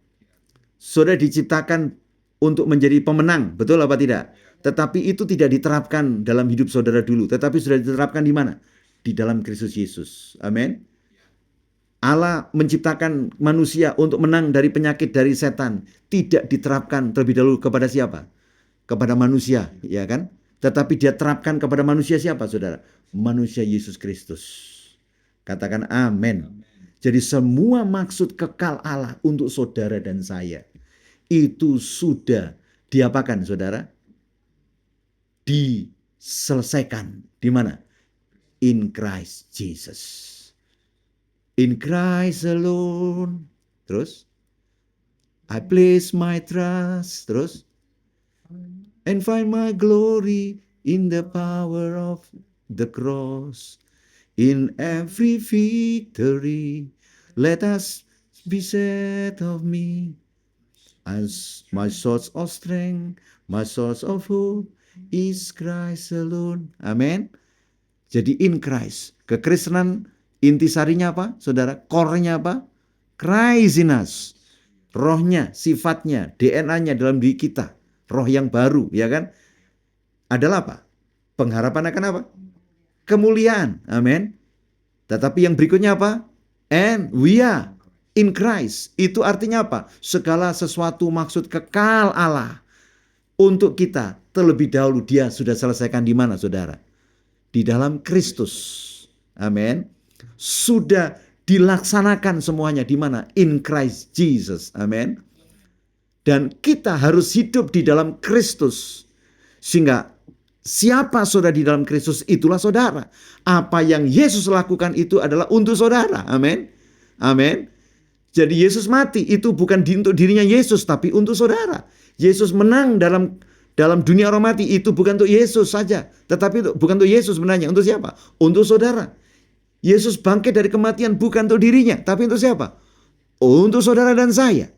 Saudara diciptakan untuk menjadi pemenang, betul apa tidak? Tetapi itu tidak diterapkan dalam hidup saudara dulu, tetapi sudah diterapkan di mana? Di dalam Kristus Yesus. Amin. Allah menciptakan manusia untuk menang dari penyakit dari setan, tidak diterapkan terlebih dahulu kepada siapa? Kepada manusia, ya kan? Tetapi dia terapkan kepada manusia siapa, saudara? Manusia Yesus Kristus. Katakan amin. Jadi semua maksud kekal Allah untuk saudara dan saya itu sudah diapakan, saudara? Diselesaikan. Di mana? In Christ Jesus. In Christ alone. Terus? I place my trust. Terus? And find my glory in the power of the cross. In every victory, let us be said of me. As my source of strength, my source of hope is Christ alone. Amin. Jadi in Christ. Kekristenan intisarinya apa, saudara? Core-nya apa? Christ in us. Rohnya, sifatnya, DNA-nya dalam diri kita. Roh yang baru, ya kan? Adalah apa? Pengharapan akan apa? Kemuliaan. Amin. Tetapi yang berikutnya apa? And we are in Christ. Itu artinya apa? Segala sesuatu maksud kekal Allah untuk kita terlebih dahulu dia sudah selesaikan di mana, saudara? Di dalam Kristus. Amin. Sudah dilaksanakan semuanya di mana? In Christ Jesus. Amin. Dan kita harus hidup di dalam Kristus. Sehingga siapa saudara di dalam Kristus, itulah saudara. Apa yang Yesus lakukan itu adalah untuk saudara. Amin. Amin. Jadi Yesus mati itu bukan untuk dirinya Yesus, tapi untuk saudara. Yesus menang dalam dunia orang mati itu bukan untuk Yesus saja. Tetapi bukan untuk Yesus sebenarnya. Untuk siapa? Untuk saudara. Yesus bangkit dari kematian bukan untuk dirinya, tapi untuk siapa? Untuk saudara dan saya.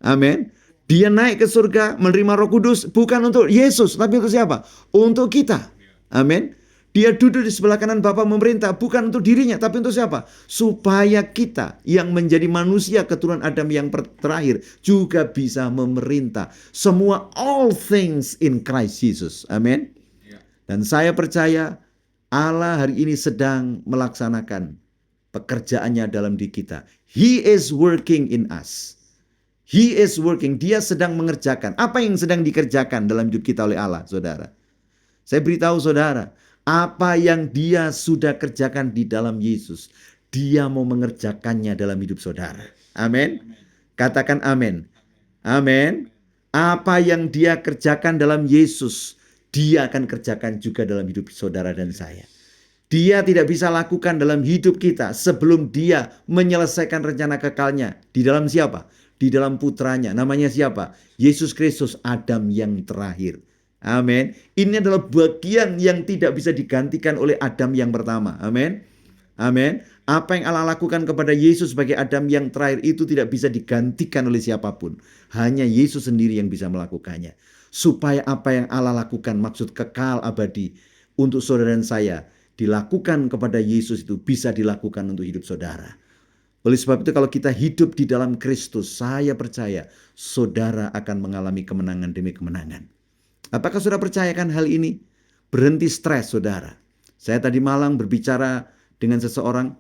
Amin. Dia naik ke surga menerima Roh Kudus bukan untuk Yesus, tapi untuk siapa? Untuk kita. Amin. Dia duduk di sebelah kanan Bapa memerintah bukan untuk dirinya, tapi untuk siapa? Supaya kita yang menjadi manusia keturunan Adam yang terakhir juga bisa memerintah. Semua all things in Christ Jesus. Amin. Dan saya percaya Allah hari ini sedang melaksanakan pekerjaannya dalam diri kita. He is working in us. He is working. Dia sedang mengerjakan. Apa yang sedang dikerjakan dalam hidup kita oleh Allah, saudara? Saya beritahu saudara, apa yang dia sudah kerjakan di dalam Yesus, dia mau mengerjakannya dalam hidup saudara. Amin. Katakan amin. Amin. Apa yang dia kerjakan dalam Yesus, dia akan kerjakan juga dalam hidup saudara dan saya. Dia tidak bisa lakukan dalam hidup kita sebelum dia menyelesaikan rencana kekalnya. Di dalam siapa? Di dalam putranya. Namanya siapa? Yesus Kristus, Adam yang terakhir. Amin. Ini adalah bagian yang tidak bisa digantikan oleh Adam yang pertama. Amin. Amin. Apa yang Allah lakukan kepada Yesus sebagai Adam yang terakhir itu tidak bisa digantikan oleh siapapun. Hanya Yesus sendiri yang bisa melakukannya. Supaya apa yang Allah lakukan, maksud kekal abadi untuk saudara dan saya, dilakukan kepada Yesus itu bisa dilakukan untuk hidup saudara. Oleh sebab itu kalau kita hidup di dalam Kristus, saya percaya saudara akan mengalami kemenangan demi kemenangan. Apakah saudara percayakan hal ini? Berhenti stres saudara. Saya tadi malam berbicara dengan seseorang,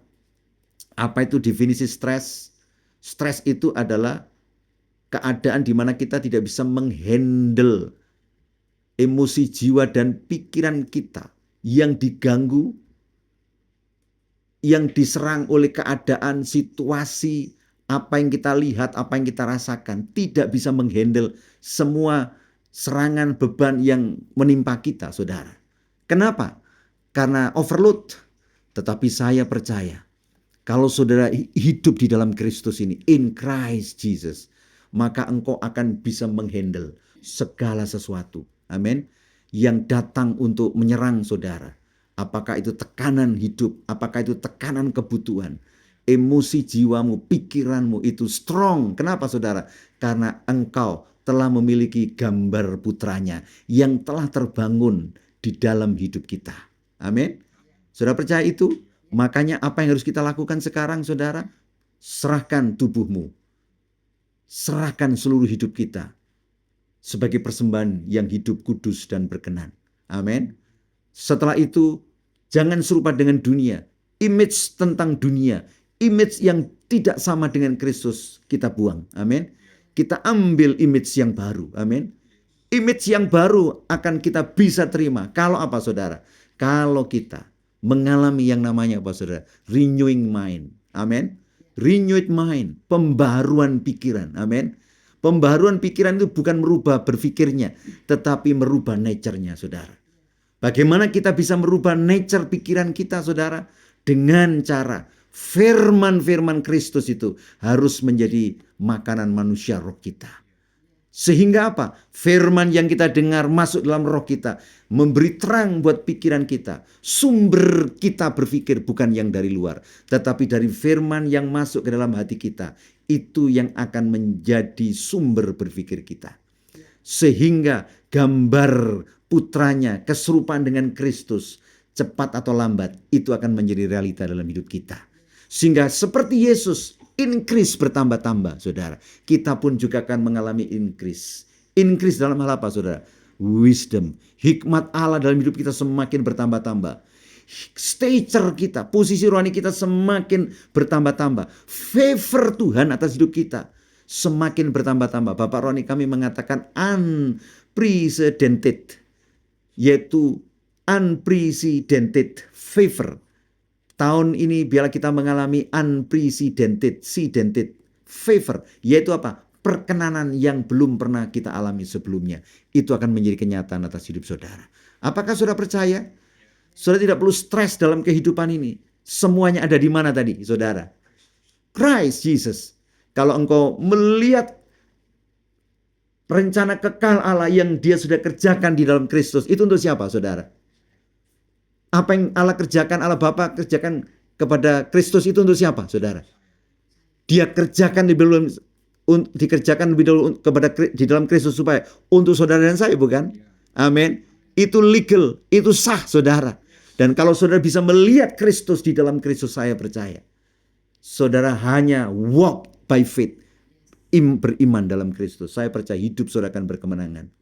apa itu definisi stres? Stres itu adalah keadaan di mana kita tidak bisa menghandle emosi jiwa dan pikiran kita yang diganggu, yang diserang oleh keadaan, situasi, apa yang kita lihat, apa yang kita rasakan, tidak bisa menghandle semua serangan beban yang menimpa kita, saudara. Kenapa? Karena overload. Tetapi saya percaya, kalau saudara hidup di dalam Kristus ini, in Christ Jesus, maka engkau akan bisa menghandle segala sesuatu. Amin. Yang datang untuk menyerang saudara. Apakah itu tekanan hidup, apakah itu tekanan kebutuhan, emosi jiwamu, pikiranmu itu strong. Kenapa saudara? Karena engkau telah memiliki gambar putranya yang telah terbangun di dalam hidup kita. Amin. Saudara percaya itu? Makanya apa yang harus kita lakukan sekarang saudara? Serahkan tubuhmu. Serahkan seluruh hidup kita sebagai persembahan yang hidup, kudus, dan berkenan. Amin. Setelah itu, jangan serupa dengan dunia. Image tentang dunia, image yang tidak sama dengan Kristus kita buang. Amin. Kita ambil image yang baru. Amin. Image yang baru akan kita bisa terima. Kalau apa saudara? Kalau kita mengalami yang namanya apa saudara? Renewing mind. Amin. Renewed mind. Pembaharuan pikiran. Amin. Pembaharuan pikiran itu bukan merubah berpikirnya, tetapi merubah nature-nya, saudara. Bagaimana kita bisa merubah nature pikiran kita, saudara? Dengan cara firman-firman Kristus itu harus menjadi makanan manusia roh kita. Sehingga apa? Firman yang kita dengar masuk dalam roh kita, memberi terang buat pikiran kita. Sumber kita berpikir bukan yang dari luar, tetapi dari firman yang masuk ke dalam hati kita. Itu yang akan menjadi sumber berpikir kita. Sehingga gambar putranya, keserupaan dengan Kristus, cepat atau lambat, itu akan menjadi realita dalam hidup kita. Sehingga seperti Yesus, increase bertambah-tambah, saudara. Kita pun juga akan mengalami increase. Increase dalam hal apa, saudara? Wisdom. Hikmat Allah dalam hidup kita semakin bertambah-tambah. Stature kita, posisi rohani kita semakin bertambah-tambah. Favor Tuhan atas hidup kita semakin bertambah-tambah. Bapak rohani kami mengatakan unprecedented, yaitu unprecedented favor. Tahun ini biarlah kita mengalami unprecedented favor, yaitu apa? Perkenanan yang belum pernah kita alami sebelumnya. Itu akan menjadi kenyataan atas hidup saudara. Apakah saudara percaya? Saudara tidak perlu stres dalam kehidupan ini. Semuanya ada di mana tadi, saudara? Christ Jesus. Kalau engkau melihat rencana kekal Allah yang dia sudah kerjakan di dalam Kristus, itu untuk siapa, saudara? Apa yang Allah kerjakan, Allah Bapa kerjakan kepada Kristus itu untuk siapa, saudara? Dia kerjakan dikerjakan lebih dulu kepada di dalam Kristus supaya untuk saudara dan saya, bukan? Amin. Itu legal, itu sah, saudara. Dan kalau saudara bisa melihat Kristus di dalam Kristus, saya percaya saudara hanya walk by faith, beriman dalam Kristus. Saya percaya hidup saudara akan berkemenangan.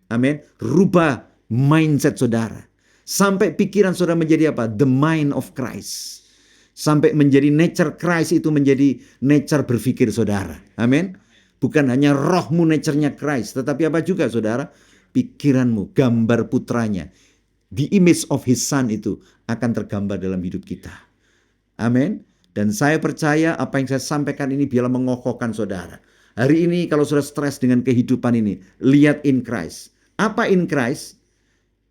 Amin. Rubah mindset saudara. Sampai pikiran saudara menjadi apa? The mind of Christ. Sampai menjadi nature Christ itu menjadi nature berpikir saudara. Amin. Bukan hanya rohmu nature-nya Christ, tetapi apa juga saudara? Pikiranmu, gambar putranya. The image of his son itu akan tergambar dalam hidup kita. Amin. Dan saya percaya apa yang saya sampaikan ini biarlah mengokohkan saudara. Hari ini kalau saudara stres dengan kehidupan ini, lihat in Christ. Apa in Christ?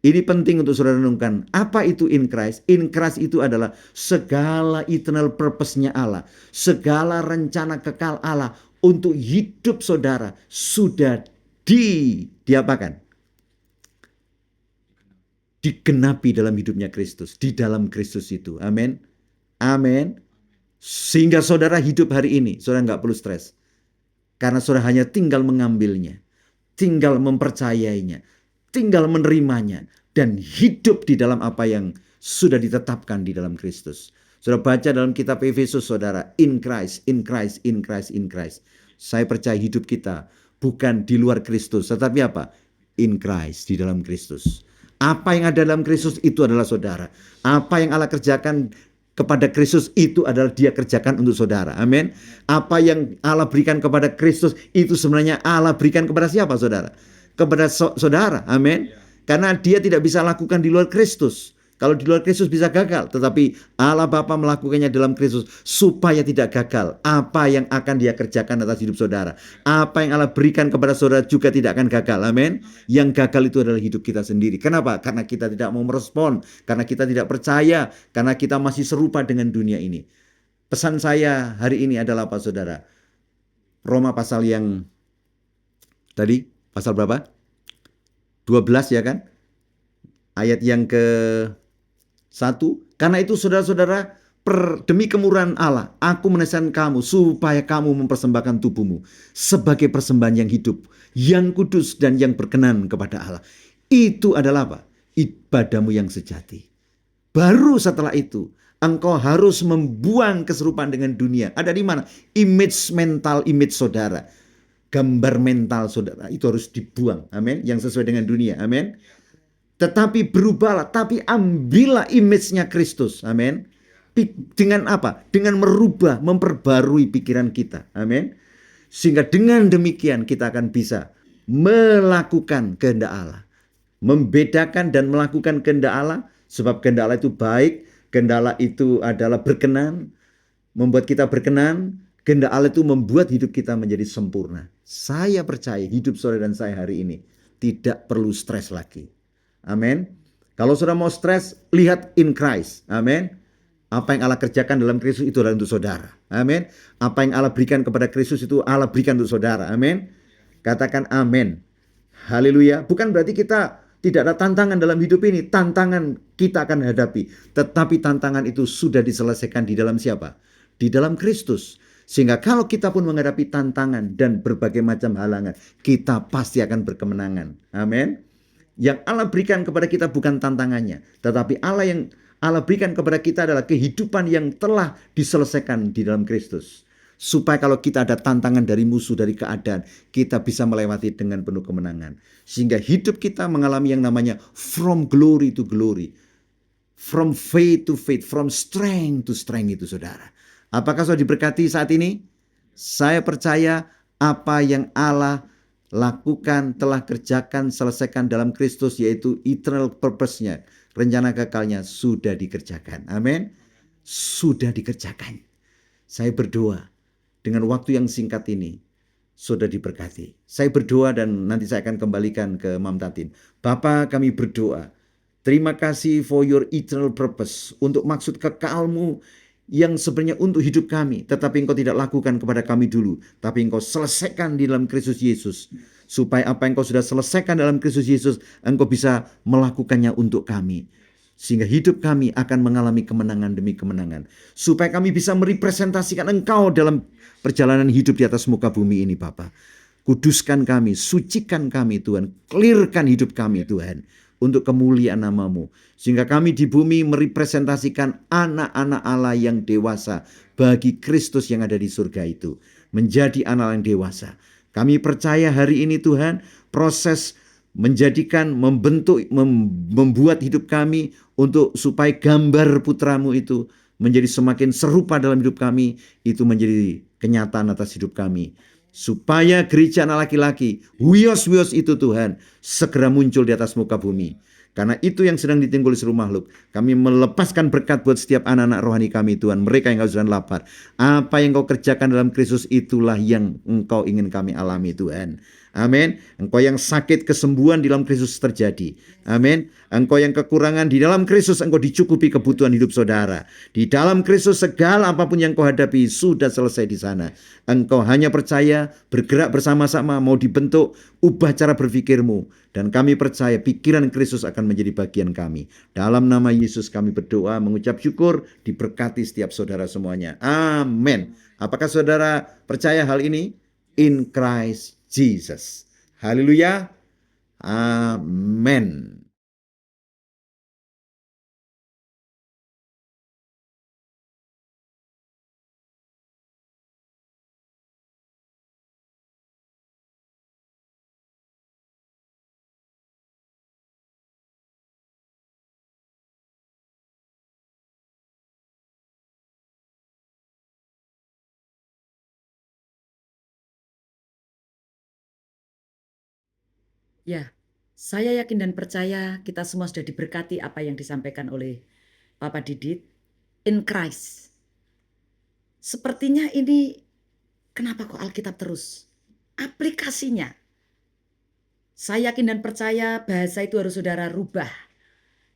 Ini penting untuk saudara renungkan. Apa itu in Christ? In Christ itu adalah segala eternal purpose-nya Allah. Segala rencana kekal Allah untuk hidup saudara sudah diapakan? Digenapi dalam hidupnya Kristus. Di dalam Kristus itu. Amin. Amin. Sehingga saudara hidup hari ini, saudara nggak perlu stres. Karena saudara hanya tinggal mengambilnya. Tinggal mempercayainya. Tinggal menerimanya. Dan hidup di dalam apa yang sudah ditetapkan di dalam Kristus. Saudara baca dalam kitab Efesus, saudara. In Christ, in Christ, in Christ, in Christ. Saya percaya hidup kita bukan di luar Kristus. Tetapi apa? In Christ, di dalam Kristus. Apa yang ada dalam Kristus itu adalah saudara. Apa yang Allah kerjakan kepada Kristus itu adalah dia kerjakan untuk saudara. Amin. Apa yang Allah berikan kepada Kristus itu sebenarnya Allah berikan kepada siapa, saudara? Kepada saudara. Amin. Karena dia tidak bisa lakukan di luar Kristus. Kalau di luar Kristus bisa gagal, tetapi Allah Bapa melakukannya dalam Kristus supaya tidak gagal. Apa yang akan dia kerjakan atas hidup saudara, apa yang Allah berikan kepada saudara juga tidak akan gagal. Amin. Yang gagal itu adalah hidup kita sendiri. Kenapa? Karena kita tidak mau merespon, karena kita tidak percaya, karena kita masih serupa dengan dunia ini. Pesan saya hari ini adalah apa, saudara? Roma pasal yang tadi, pasal berapa? 12 ya kan? Ayat yang ke 1, karena itu saudara-saudara, demi kemurahan Allah, aku menasihatkan kamu supaya kamu mempersembahkan tubuhmu sebagai persembahan yang hidup, yang kudus dan yang berkenan kepada Allah. Itu adalah apa? Ibadahmu yang sejati. Baru setelah itu, engkau harus membuang keserupaan dengan dunia. Ada di mana? Image mental, image saudara. Gambar mental saudara, itu harus dibuang. Amin. Yang sesuai dengan dunia. Amin. Tetapi berubahlah, tapi ambillah image-nya Kristus. Amin. Dengan apa? Dengan merubah, memperbarui pikiran kita. Amin. Sehingga dengan demikian kita akan bisa melakukan kehendak Allah. Membedakan dan melakukan kehendak Allah. Sebab kehendak Allah itu baik. Kehendak Allah itu adalah berkenan. Membuat kita berkenan. Kehendak Allah itu membuat hidup kita menjadi sempurna. Saya percaya hidup saudara dan saya hari ini tidak perlu stres lagi. Amin. Kalau saudara mau stres, lihat in Christ. Amin. Apa yang Allah kerjakan dalam Kristus itu adalah untuk saudara. Amin. Apa yang Allah berikan kepada Kristus itu Allah berikan untuk saudara. Amin. Katakan amin. Haleluya. Bukan berarti kita tidak ada tantangan dalam hidup ini. Tantangan kita akan hadapi. Tetapi tantangan itu sudah diselesaikan di dalam siapa? Di dalam Kristus. Sehingga kalau kita pun menghadapi tantangan dan berbagai macam halangan, kita pasti akan berkemenangan. Amin. Yang Allah berikan kepada kita bukan tantangannya, tetapi yang Allah berikan kepada kita adalah kehidupan yang telah diselesaikan di dalam Kristus. Supaya kalau kita ada tantangan dari musuh, dari keadaan, kita bisa melewati dengan penuh kemenangan. Sehingga hidup kita mengalami yang namanya from glory to glory. From faith to faith, from strength to strength itu saudara. Apakah saudara diberkati saat ini? Saya percaya apa yang Allah lakukan, telah kerjakan, selesaikan dalam Kristus, yaitu eternal purpose-nya, rencana kekalnya sudah dikerjakan. Amin. Sudah dikerjakan. Saya berdoa dengan waktu yang singkat ini, sudah diberkati. Saya berdoa dan nanti saya akan kembalikan ke Mam Tatin. Bapa, kami berdoa. Terima kasih for your eternal purpose, untuk maksud kekalmu yang sebenarnya untuk hidup kami, tetapi engkau tidak lakukan kepada kami dulu, tapi engkau selesaikan di dalam Kristus Yesus, supaya apa yang engkau sudah selesaikan dalam Kristus Yesus, engkau bisa melakukannya untuk kami, sehingga hidup kami akan mengalami kemenangan demi kemenangan, supaya kami bisa merepresentasikan engkau dalam perjalanan hidup di atas muka bumi ini. Bapa, kuduskan kami, sucikan kami Tuhan, clearkan hidup kami Tuhan, untuk kemuliaan nama-Mu. Sehingga kami di bumi merepresentasikan anak-anak Allah yang dewasa bagi Kristus yang ada di surga itu. Menjadi anak yang dewasa. Kami percaya hari ini Tuhan, proses menjadikan, membentuk, membuat hidup kami untuk supaya gambar putra-Mu itu menjadi semakin serupa dalam hidup kami, itu menjadi kenyataan atas hidup kami. Supaya gereja anak laki-laki, wios-wios itu Tuhan, segera muncul di atas muka bumi. Karena itu yang sedang ditinggul seluruh makhluk. Kami melepaskan berkat buat setiap anak-anak rohani kami Tuhan. Mereka yang haus dan lapar. Apa yang Kau kerjakan dalam Kristus itulah yang Engkau ingin kami alami Tuhan. Amin. Engkau yang sakit, kesembuhan di dalam Kristus terjadi. Amin. Engkau yang kekurangan, di dalam Kristus engkau dicukupi kebutuhan hidup saudara. Di dalam Kristus segala apapun yang kau hadapi sudah selesai di sana. Engkau hanya percaya, bergerak bersama-sama, mau dibentuk, ubah cara berpikirmu. Dan kami percaya pikiran Kristus akan menjadi bagian kami. Dalam nama Yesus kami berdoa, mengucap syukur, diberkati setiap saudara semuanya. Amin. Apakah saudara percaya hal ini? In Christ Jesus. Haleluya. Amin. Ya, saya yakin dan percaya kita semua sudah diberkati apa yang disampaikan oleh Papa Didit. In Christ. Sepertinya ini, kenapa kok Alkitab terus? Aplikasinya. Saya yakin dan percaya bahasa itu harus saudara rubah.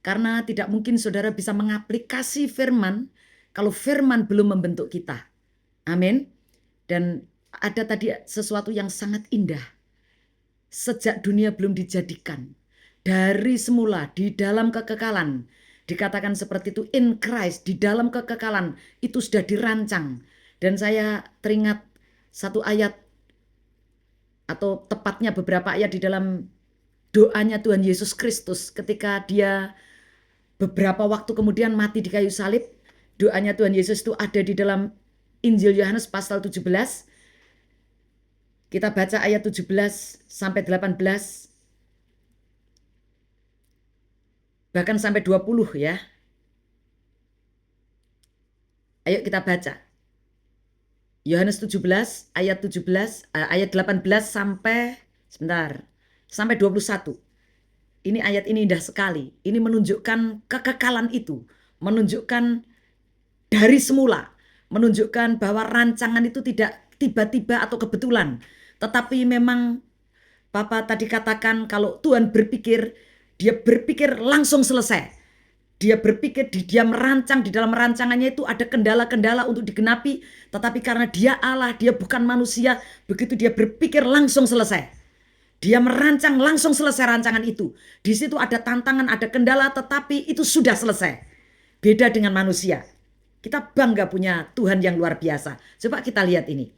Karena tidak mungkin saudara bisa mengaplikasi firman kalau firman belum membentuk kita. Amin. Dan ada tadi sesuatu yang sangat indah. Sejak dunia belum dijadikan, dari semula di dalam kekekalan, dikatakan seperti itu, in Christ, di dalam kekekalan itu sudah dirancang. Dan saya teringat satu ayat, atau tepatnya beberapa ayat di dalam doanya Tuhan Yesus Kristus ketika dia beberapa waktu kemudian mati di kayu salib. Doanya Tuhan Yesus itu ada di dalam Injil Yohanes pasal 17. Kita baca ayat 17 sampai 18. Bahkan sampai 20 ya. Ayo kita baca. Yohanes 17 ayat 18 sampai sampai 21. Ini ayat ini indah sekali. Ini menunjukkan kekekalan itu, menunjukkan dari semula, menunjukkan bahwa rancangan itu tidak tiba-tiba atau kebetulan, tetapi memang Papa tadi katakan kalau Tuhan berpikir, dia berpikir langsung selesai. Dia berpikir, dia merancang, di dalam rancangannya itu ada kendala-kendala untuk digenapi, tetapi karena dia Allah, dia bukan manusia, begitu dia berpikir langsung selesai. Dia merancang langsung selesai rancangan itu. Di situ ada tantangan, ada kendala, tetapi itu sudah selesai. Beda dengan manusia. Kita bangga punya Tuhan yang luar biasa. Coba kita lihat ini.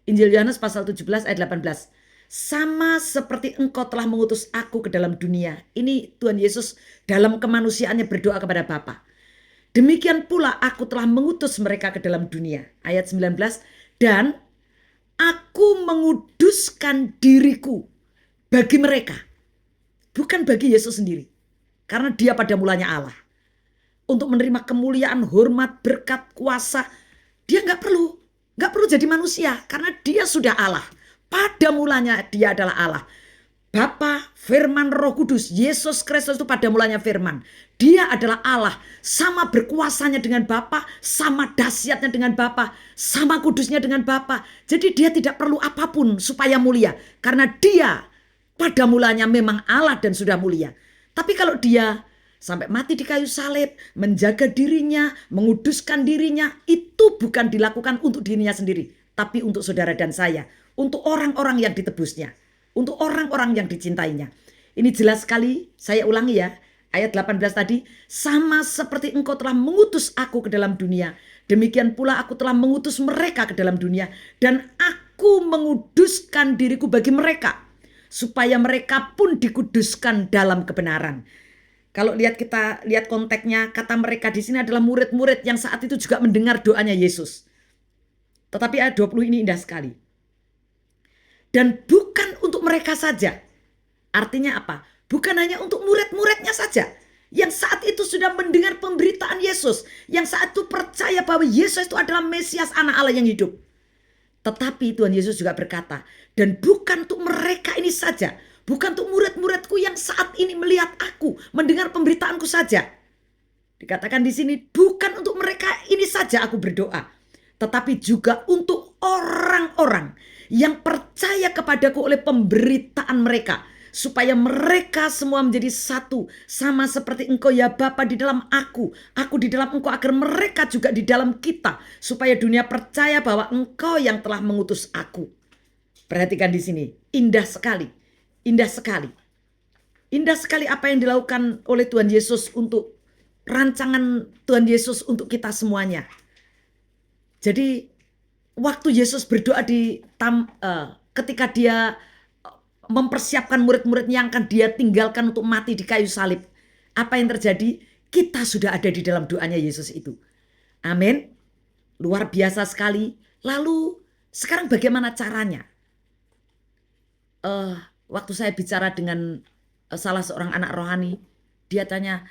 Injil Yohanes pasal 17 ayat 18. Sama seperti engkau telah mengutus aku ke dalam dunia. Ini Tuhan Yesus dalam kemanusiaannya berdoa kepada Bapa. Demikian pula aku telah mengutus mereka ke dalam dunia. Ayat 19. Dan aku menguduskan diriku bagi mereka. Bukan bagi Yesus sendiri. Karena dia pada mulanya Allah. Untuk menerima kemuliaan, hormat, berkat, kuasa. Dia nggak perlu jadi manusia. Karena dia sudah Allah. Pada mulanya dia adalah Allah. Bapa, Firman, Roh Kudus, Yesus Kristus itu pada mulanya Firman. Dia adalah Allah, sama berkuasanya dengan Bapa, sama dahsyatnya dengan Bapa, sama kudusnya dengan Bapa. Jadi dia tidak perlu apapun supaya mulia, karena dia pada mulanya memang Allah dan sudah mulia. Tapi kalau dia sampai mati di kayu salib, menjaga dirinya, menguduskan dirinya, itu bukan dilakukan untuk dirinya sendiri, tapi untuk saudara dan saya, untuk orang-orang yang ditebusnya, untuk orang-orang yang dicintainya. Ini jelas sekali, saya ulangi ya, ayat 18 tadi, sama seperti engkau telah mengutus aku ke dalam dunia, demikian pula aku telah mengutus mereka ke dalam dunia, dan aku menguduskan diriku bagi mereka, supaya mereka pun dikuduskan dalam kebenaran. Kalau kita lihat konteksnya, kata mereka di sini adalah murid-murid yang saat itu juga mendengar doanya Yesus. Tetapi ayat 20 ini indah sekali. Dan bukan untuk mereka saja. Artinya apa? Bukan hanya untuk murid-muridnya saja. Yang saat itu sudah mendengar pemberitaan Yesus. Yang saat itu percaya bahwa Yesus itu adalah Mesias, anak Allah yang hidup. Tetapi Tuhan Yesus juga berkata, dan bukan untuk mereka ini saja. Bukan untuk murid-muridku yang saat ini melihat aku, mendengar pemberitaanku saja. Dikatakan di sini, bukan untuk mereka ini saja aku berdoa, tetapi juga untuk orang-orang yang percaya kepadaku oleh pemberitaan mereka, supaya mereka semua menjadi satu, sama seperti Engkau ya Bapa di dalam aku di dalam Engkau, agar mereka juga di dalam kita, supaya dunia percaya bahwa Engkau yang telah mengutus aku. Perhatikan di sini, indah sekali, indah sekali. Indah sekali apa yang dilakukan oleh Tuhan Yesus, untuk rancangan Tuhan Yesus untuk kita semuanya. Jadi waktu Yesus berdoa ketika dia mempersiapkan murid-murid yang akan dia tinggalkan untuk mati di kayu salib, apa yang terjadi? Kita sudah ada di dalam doanya Yesus itu. Amin. Luar biasa sekali. Lalu sekarang bagaimana caranya? Waktu saya bicara dengan salah seorang anak rohani, dia tanya,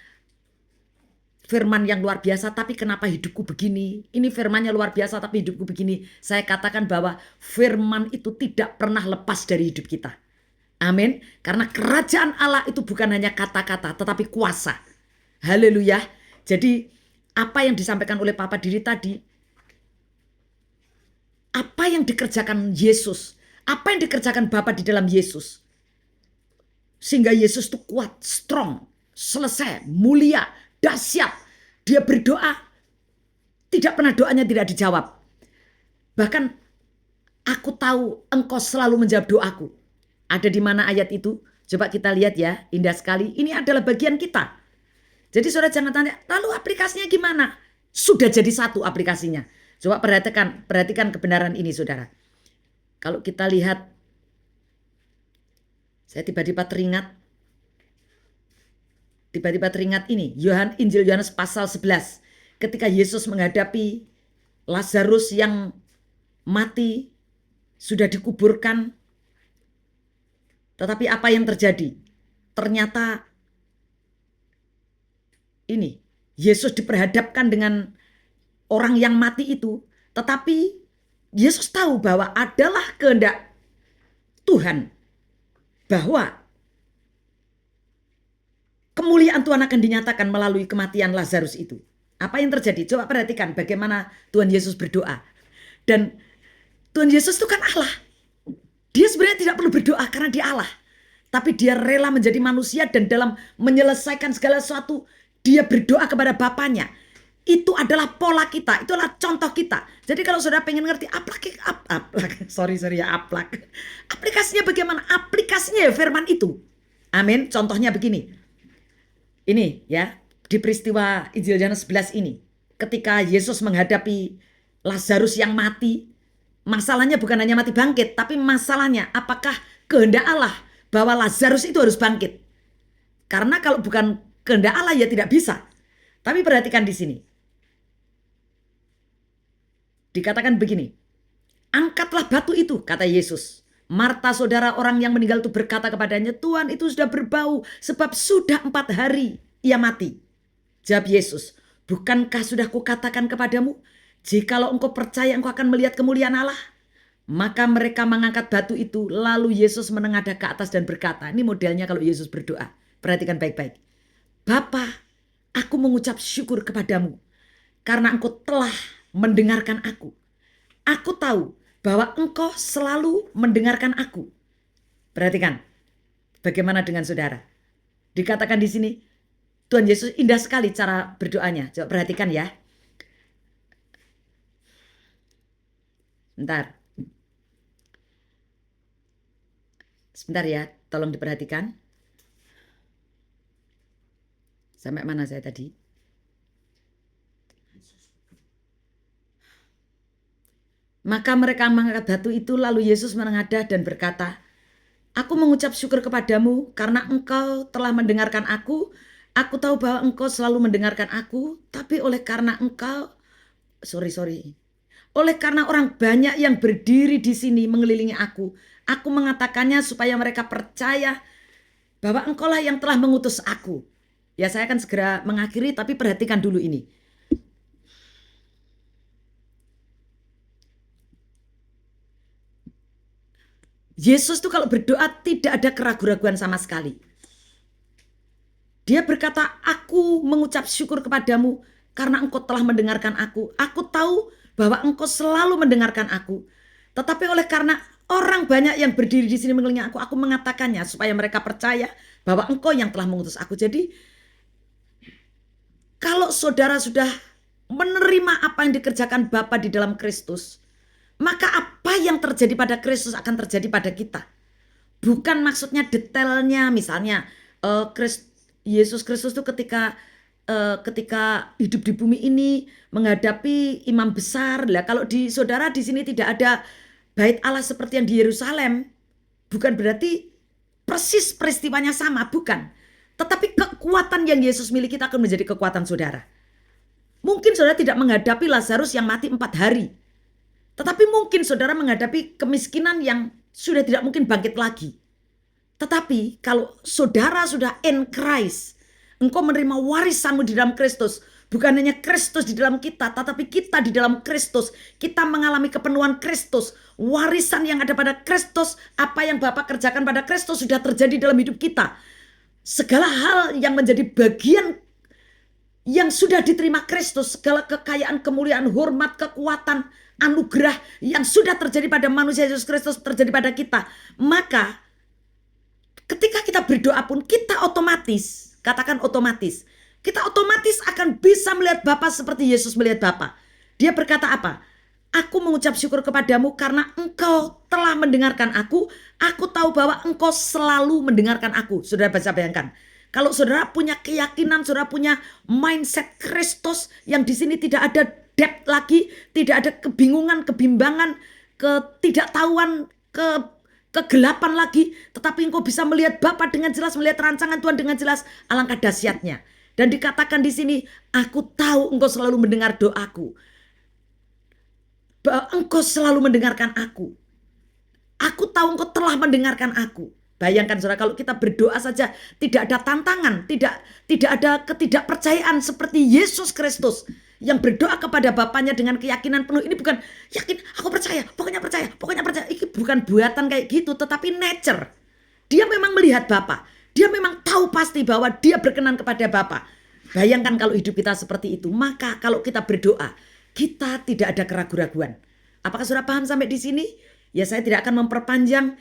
firman yang luar biasa, tapi kenapa hidupku begini? Ini firmannya luar biasa, tapi hidupku begini. Saya katakan bahwa firman itu tidak pernah lepas dari hidup kita. Amin. Karena kerajaan Allah itu bukan hanya kata-kata, tetapi kuasa. Haleluya. Jadi apa yang disampaikan oleh Papa Diri tadi, apa yang dikerjakan Yesus, apa yang dikerjakan Bapa di dalam Yesus, sehingga Yesus itu kuat, strong, selesai, mulia, dahsyat. Dia berdoa, tidak pernah doanya tidak dijawab. Bahkan, aku tahu Engkau selalu menjawab doaku. Ada di mana ayat itu? Coba kita lihat ya, indah sekali. Ini adalah bagian kita. Jadi saudara jangan tanya, lalu aplikasinya gimana? Sudah jadi satu aplikasinya. Coba perhatikan kebenaran ini saudara. Kalau kita lihat, saya tiba-tiba teringat ini, Injil Yohanes pasal 11. Ketika Yesus menghadapi Lazarus yang mati, sudah dikuburkan. Tetapi apa yang terjadi? Ternyata ini, Yesus diperhadapkan dengan orang yang mati itu. Tetapi Yesus tahu bahwa adalah kehendak Tuhan, bahwa kemuliaan Tuhan akan dinyatakan melalui kematian Lazarus itu. Apa yang terjadi? Coba perhatikan bagaimana Tuhan Yesus berdoa. Dan Tuhan Yesus itu kan Allah. Dia sebenarnya tidak perlu berdoa karena dia Allah. Tapi dia rela menjadi manusia dan dalam menyelesaikan segala sesuatu, dia berdoa kepada Bapanya. Itu adalah pola kita, itu adalah contoh kita. Jadi kalau saudara pengen ngerti aplikasinya bagaimana? Aplikasinya ya firman itu. Amin. Contohnya begini. Ini ya, di peristiwa Injil Yohanes 11 ini. Ketika Yesus menghadapi Lazarus yang mati, masalahnya bukan hanya mati bangkit, tapi masalahnya apakah kehendak Allah bahwa Lazarus itu harus bangkit? Karena kalau bukan kehendak Allah ya tidak bisa. Tapi perhatikan di sini. Dikatakan begini, angkatlah batu itu, kata Yesus. Marta saudara orang yang meninggal itu berkata kepadanya, Tuhan itu sudah berbau sebab sudah 4 hari ia mati. Jawab Yesus, bukankah sudah kukatakan kepadamu, jikalau engkau percaya engkau akan melihat kemuliaan Allah? Maka mereka mengangkat batu itu, lalu Yesus menengadah ke atas dan berkata, ini modelnya kalau Yesus berdoa. Perhatikan baik-baik. Bapa, aku mengucap syukur kepadamu karena engkau telah mendengarkan aku. Aku tahu bahwa engkau selalu mendengarkan aku. Perhatikan, bagaimana dengan saudara? Dikatakan di sini, Tuhan Yesus indah sekali cara berdoanya. Coba perhatikan ya. Sebentar ya, tolong diperhatikan. Sampai mana saya tadi? Maka mereka mengangkat batu itu, lalu Yesus menengadah dan berkata, aku mengucap syukur kepadamu karena engkau telah mendengarkan aku. Aku tahu bahwa engkau selalu mendengarkan aku, tapi oleh karena oleh karena orang banyak yang berdiri di sini mengelilingi aku mengatakannya supaya mereka percaya bahwa engkaulah yang telah mengutus aku. Ya, saya akan segera mengakhiri, tapi perhatikan dulu ini. Yesus tuh kalau berdoa tidak ada keraguan-raguan sama sekali. Dia berkata, aku mengucap syukur kepadamu karena engkau telah mendengarkan aku. Aku tahu bahwa engkau selalu mendengarkan aku. Tetapi oleh karena orang banyak yang berdiri di sini mengelilingi aku mengatakannya supaya mereka percaya bahwa engkau yang telah mengutus aku. Jadi kalau saudara sudah menerima apa yang dikerjakan Bapa di dalam Kristus, maka apa yang terjadi pada Kristus akan terjadi pada kita. Bukan maksudnya detailnya, misalnya Yesus Kristus itu ketika hidup di bumi ini menghadapi imam besar. Lah kalau di saudara di sini tidak ada bait Allah seperti yang di Yerusalem, bukan berarti persis peristiwanya sama, bukan. Tetapi kekuatan yang Yesus miliki akan menjadi kekuatan saudara. Mungkin saudara tidak menghadapi Lazarus yang mati 4 hari. Tetapi mungkin saudara menghadapi kemiskinan yang sudah tidak mungkin bangkit lagi. Tetapi kalau saudara sudah in Christ, engkau menerima warisanmu di dalam Kristus. Bukan hanya Kristus di dalam kita, tetapi kita di dalam Kristus. Kita mengalami kepenuhan Kristus. Warisan yang ada pada Kristus, apa yang Bapa kerjakan pada Kristus sudah terjadi dalam hidup kita. Segala hal yang menjadi bagian yang sudah diterima Kristus, segala kekayaan, kemuliaan, hormat, kekuatan, anugerah yang sudah terjadi pada manusia Yesus Kristus terjadi pada kita. Maka ketika kita berdoa pun kita otomatis, katakan otomatis, kita otomatis akan bisa melihat Bapa seperti Yesus melihat Bapa. Dia berkata apa? Aku mengucap syukur kepadamu karena engkau telah mendengarkan aku. Aku tahu bahwa engkau selalu mendengarkan aku. Saudara bisa bayangkan. Kalau saudara punya keyakinan, saudara punya mindset Kristus yang di sini tidak ada depth lagi, tidak ada kebingungan, kebimbangan, ketidaktahuan, kegelapan lagi, tetapi engkau bisa melihat Bapa dengan jelas, melihat rancangan Tuhan dengan jelas, alangkah dahsyatnya. Dan dikatakan di sini, aku tahu engkau selalu mendengar doaku. Engkau selalu mendengarkan aku. Aku tahu engkau telah mendengarkan aku. Bayangkan saudara, kalau kita berdoa saja tidak ada tantangan, tidak ada ketidakpercayaan seperti Yesus Kristus yang berdoa kepada Bapaknya dengan keyakinan penuh. Ini bukan yakin, aku percaya, pokoknya percaya, pokoknya percaya. Ini bukan buatan kayak gitu, tetapi nature. Dia memang melihat Bapa. Dia memang tahu pasti bahwa dia berkenan kepada Bapa. Bayangkan kalau hidup kita seperti itu, maka kalau kita berdoa, kita tidak ada keraguan-raguan. Apakah saudara paham sampai di sini? Ya, saya tidak akan memperpanjang.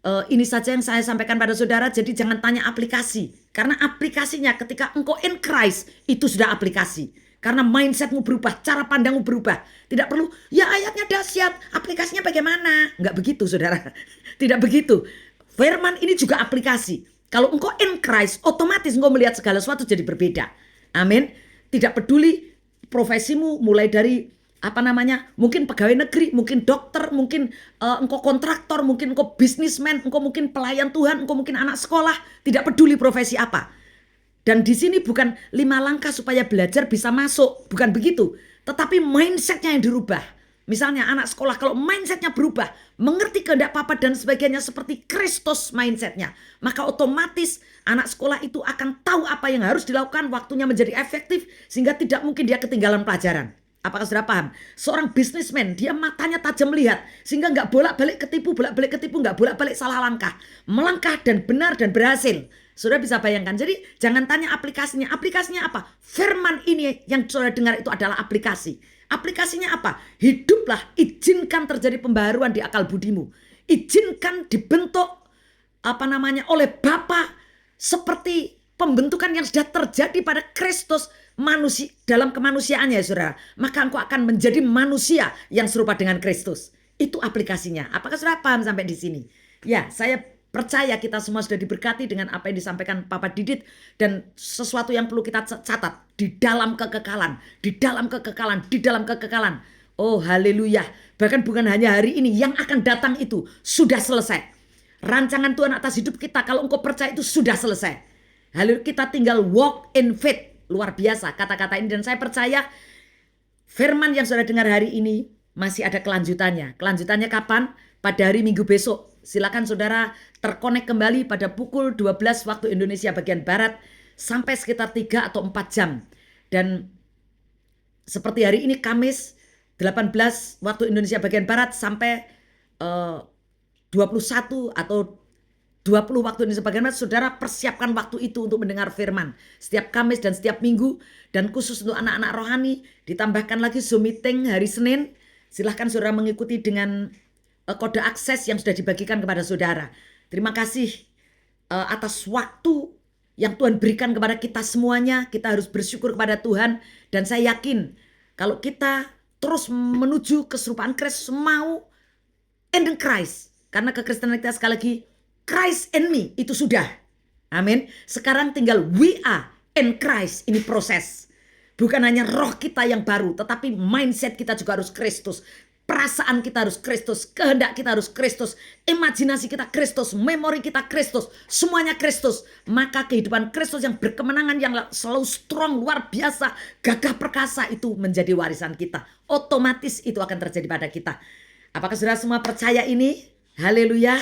Ini saja yang saya sampaikan pada saudara. Jadi jangan tanya aplikasi. Karena aplikasinya ketika engkau in Christ, itu sudah aplikasi. Karena mindsetmu berubah, cara pandangmu berubah. Tidak perlu, ya ayatnya dahsyat, aplikasinya bagaimana? Enggak begitu saudara. Tidak begitu. Firman ini juga aplikasi. Kalau engkau in Christ, otomatis engkau melihat segala sesuatu jadi berbeda. Amin. Tidak peduli profesimu, mulai dari mungkin pegawai negeri, mungkin dokter, mungkin engkau kontraktor, mungkin engkau bisnismen, engkau mungkin pelayan Tuhan, engkau mungkin anak sekolah, tidak peduli profesi apa. Dan di sini bukan 5 langkah supaya belajar bisa masuk, bukan begitu. Tetapi mindsetnya yang dirubah. Misalnya anak sekolah kalau mindsetnya berubah, mengerti kehendak Bapa dan sebagainya seperti Kristus mindsetnya, maka otomatis anak sekolah itu akan tahu apa yang harus dilakukan, waktunya menjadi efektif sehingga tidak mungkin dia ketinggalan pelajaran. Apakah sudah paham? Seorang bisnismen, dia matanya tajam melihat sehingga nggak bolak-balik ketipu, nggak bolak-balik salah langkah, melangkah dan benar dan berhasil. Saudara bisa bayangkan. Jadi jangan tanya aplikasinya. Aplikasinya apa? Firman ini yang saudara dengar itu adalah aplikasi. Aplikasinya apa? Hiduplah, izinkan terjadi pembaharuan di akal budimu. Izinkan dibentuk oleh Bapa seperti pembentukan yang sudah terjadi pada Kristus manusia dalam kemanusiaannya, saudara. Maka engkau akan menjadi manusia yang serupa dengan Kristus. Itu aplikasinya. Apakah saudara paham sampai di sini? Ya, saya percaya kita semua sudah diberkati dengan apa yang disampaikan Papa Didit, dan sesuatu yang perlu kita catat di dalam kekekalan, di dalam kekekalan, di dalam kekekalan. Oh haleluya. Bahkan bukan hanya hari ini, yang akan datang itu sudah selesai. Rancangan Tuhan atas hidup kita kalau engkau percaya itu sudah selesai. Haleluya, kita tinggal walk in faith. Luar biasa kata-kata ini, dan saya percaya firman yang sudah dengar hari ini masih ada kelanjutannya. Kelanjutannya kapan? Pada hari Minggu besok. Silakan saudara terkonek kembali pada pukul 12 waktu Indonesia bagian Barat sampai sekitar 3 atau 4 jam. Dan seperti hari ini Kamis 18 waktu Indonesia bagian Barat sampai 21 atau 20 waktu Indonesia bagian Barat, saudara persiapkan waktu itu untuk mendengar firman. Setiap Kamis dan setiap Minggu, dan khusus untuk anak-anak rohani, ditambahkan lagi Zoom meeting hari Senin. Silahkan saudara mengikuti dengan kode akses yang sudah dibagikan kepada saudara. Terima kasih atas waktu yang Tuhan berikan kepada kita semuanya. Kita harus bersyukur kepada Tuhan, dan saya yakin kalau kita terus menuju keserupaan Kristus, mau in Christ, karena kekristenan kita sekali lagi Christ in me, itu sudah. Amin. Sekarang tinggal we are in Christ. Ini proses. Bukan hanya roh kita yang baru, tetapi mindset kita juga harus Kristus. Perasaan kita harus Kristus, kehendak kita harus Kristus, imajinasi kita Kristus, memori kita Kristus, semuanya Kristus. Maka kehidupan Kristus yang berkemenangan, yang selalu strong, luar biasa, gagah perkasa, itu menjadi warisan kita. Otomatis itu akan terjadi pada kita. Apakah saudara semua percaya ini? Haleluya.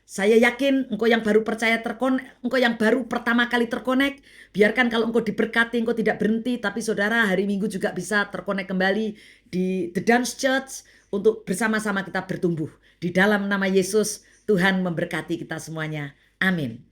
Saya yakin engkau yang baru percaya engkau yang baru pertama kali terkonek, biarkan kalau engkau diberkati, engkau tidak berhenti, tapi saudara hari Minggu juga bisa terkonek kembali di The Dance Church untuk bersama-sama kita bertumbuh. Di dalam nama Yesus, Tuhan memberkati kita semuanya. Amin.